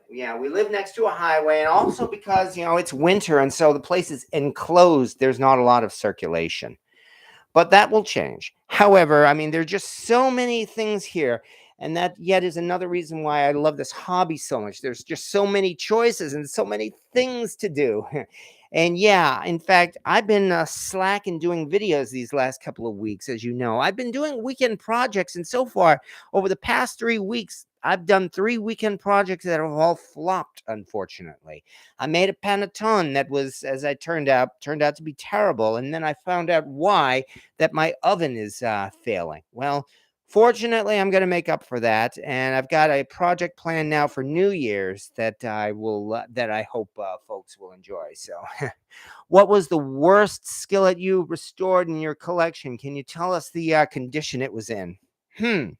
Yeah, we live next to a highway, and also because it's winter, and so the place is enclosed. There's not a lot of circulation, but that will change. However, I mean, there are just so many things here, and that yet is another reason why I love this hobby so much. There's just so many choices and so many things to do. And yeah, in fact, I've been slack in doing videos these last couple of weeks. As you know, I've been doing weekend projects, and so far over the past 3 weeks, I've done 3 weekend projects that have all flopped, unfortunately. I made a panettone that was, as I turned out to be terrible, and then I found out why, that my oven is failing. Well, fortunately, I'm going to make up for that, and I've got a project planned now for New Year's that I hope folks will enjoy. So, what was the worst skillet you restored in your collection? Can you tell us the condition it was in? Hmm.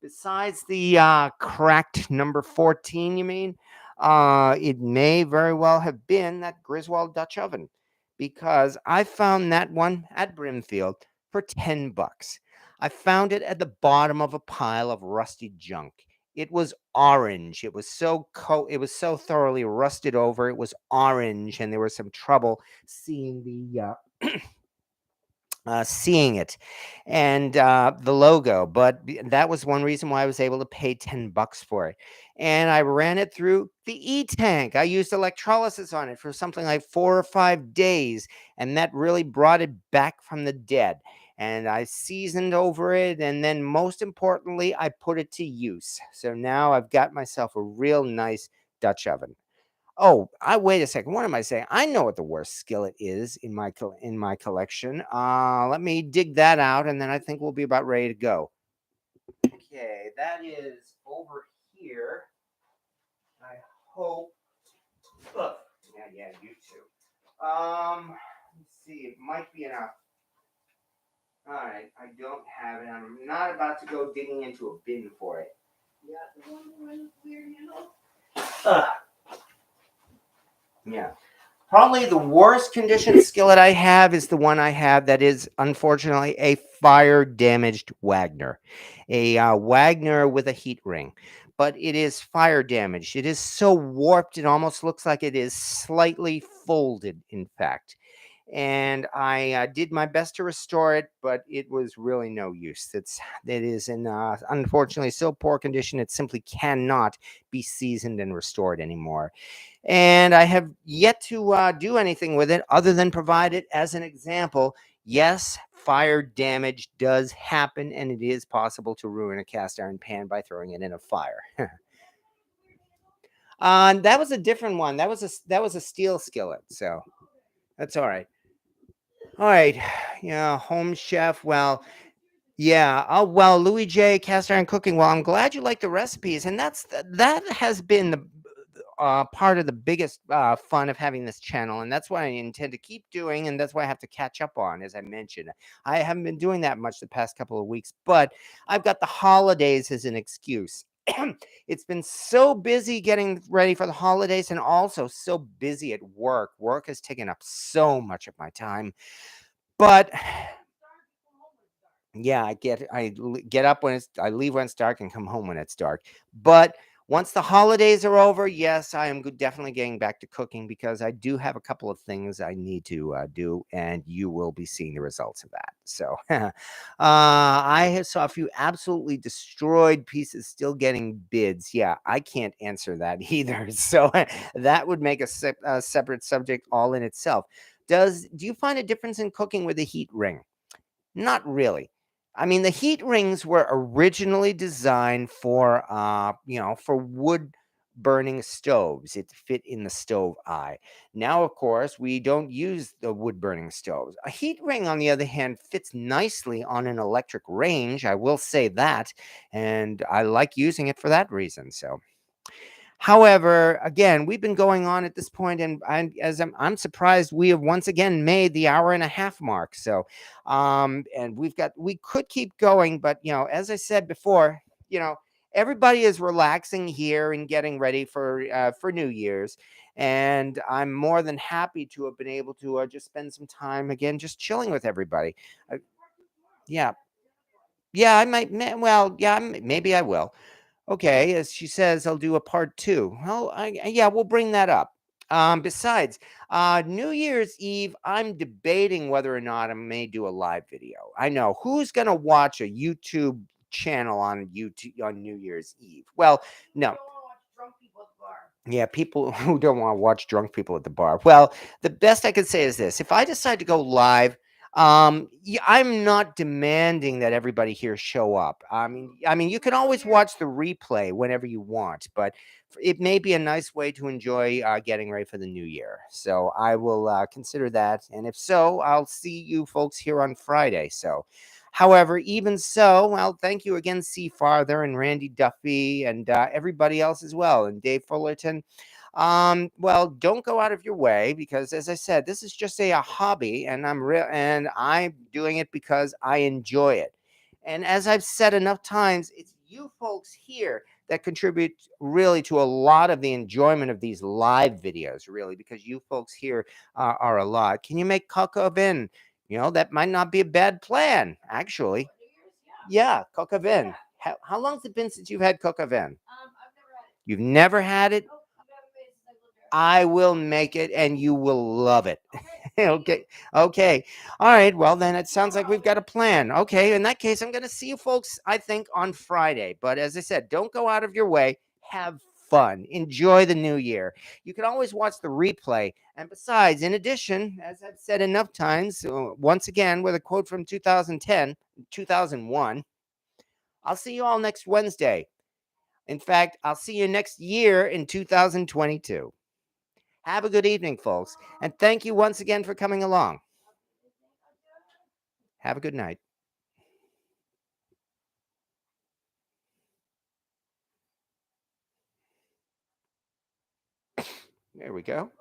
Besides the cracked number 14, you mean? It may very well have been that Griswold Dutch oven, because I found that one at Brimfield for $10. I found it at the bottom of a pile of rusty junk. It was orange. It was so thoroughly rusted over. It was orange, and there was some trouble seeing it and the logo, but that was one reason why I was able to pay $10 for it. And I ran it through the e-tank. I used electrolysis on it for something like 4 or 5 days, and that really brought it back from the dead. And I seasoned over it, and then most importantly, I put it to use. So now I've got myself a real nice Dutch oven. Oh, I wait a second. What am I saying? I know what the worst skillet is in my collection. Let me dig that out, and then I think we'll be about ready to go. Okay, that is over here. I hope. Ugh. Yeah, yeah, you too. Let's see. It might be enough. All right, I don't have it. I'm not about to go digging into a bin for it. Yeah, the one with weird handle. Ugh. Yeah. Probably the worst condition skillet I have is the one I have that is unfortunately a fire damaged Wagner, a Wagner with a heat ring, but it is fire damaged. It is so warped, it almost looks like it is slightly folded, in fact. And I did my best to restore it, but it was really no use. It is in unfortunately so poor condition it simply cannot be seasoned and restored anymore. And I have yet to do anything with it other than provide it as an example. Yes, fire damage does happen, and it is possible to ruin a cast iron pan by throwing it in a fire. That was a different one. That was a steel skillet, so that's all right. All right, yeah, home chef. Well, yeah. Oh well, Louis J. Cast Iron Cooking. Well, I'm glad you like the recipes, and that has been the part of the biggest fun of having this channel, and that's what I intend to keep doing, and that's what I have to catch up on. As I mentioned, I haven't been doing that much the past couple of weeks, but I've got the holidays as an excuse. It's been so busy getting ready for the holidays, and also so busy at work. Work has taken up so much of my time, but yeah, get up when I leave when it's dark and come home when it's dark. But once the holidays are over, yes, I am definitely getting back to cooking because I do have a couple of things I need to do, and you will be seeing the results of that. So, saw a few absolutely destroyed pieces still getting bids. Yeah, I can't answer that either. So that would make a separate subject all in itself. Do you find a difference in cooking with a heat ring? Not really. I mean, the heat rings were originally designed for wood burning stoves. It fit in the stove eye. Now, of course, we don't use the wood burning stoves. A heat ring, on the other hand, fits nicely on an electric range. I will say that, and I like using it for that reason. So, however, again, we've been going on at this point, and I'm surprised we have once again made the hour and a half mark. So, and we could keep going, but as I said before, you know, everybody is relaxing here and getting ready for New Year's, and I'm more than happy to have been able to just spend some time again, just chilling with everybody. Uh, yeah, yeah, I might. Well, yeah, maybe I will. Okay, as she says, I'll do a part two. Well, yeah, we'll bring that up. Besides, New Year's Eve, I'm debating whether or not I may do a live video. I know who's gonna watch a YouTube channel on YouTube on New Year's Eve. Well, You no, don't want to watch drunk people at the bar. yeah, people who don't want to watch drunk people at the bar. Well, the best I could say is this: if I decide to go live, I'm not demanding that everybody here show up. I mean, you can always watch the replay whenever you want, but it may be a nice way to enjoy getting ready for the new year. So I will consider that, and if so, I'll see you folks here on Friday. So. However, even so, well, thank you again, C. Farther and Randy Duffy and everybody else as well, and Dave Fullerton. Well, don't go out of your way because, as I said, this is just a hobby, and I'm doing it because I enjoy it. And as I've said enough times, it's you folks here that contribute really to a lot of the enjoyment of these live videos, really, because you folks here are a lot. Can you make coq au vin? That might not be a bad plan, actually. What, New Year's? Yeah, coq au vin. Yeah. How long has it been since you've had coq au vin? I've never had it. You've never had it? Nope, you haven't made it since I lived there. I will make it and you will love it. Okay. Okay. Okay. All right. Well, then it sounds like we've got a plan. Okay. In that case, I'm going to see you folks, I think, on Friday. But as I said, don't go out of your way. Have fun. Enjoy the new year. You can always watch the replay. And besides, in addition, as I've said enough times, once again, with a quote from 2010, 2001, I'll see you all next Wednesday. In fact, I'll see you next year in 2022. Have a good evening, folks. And thank you once again for coming along. Have a good night. There we go.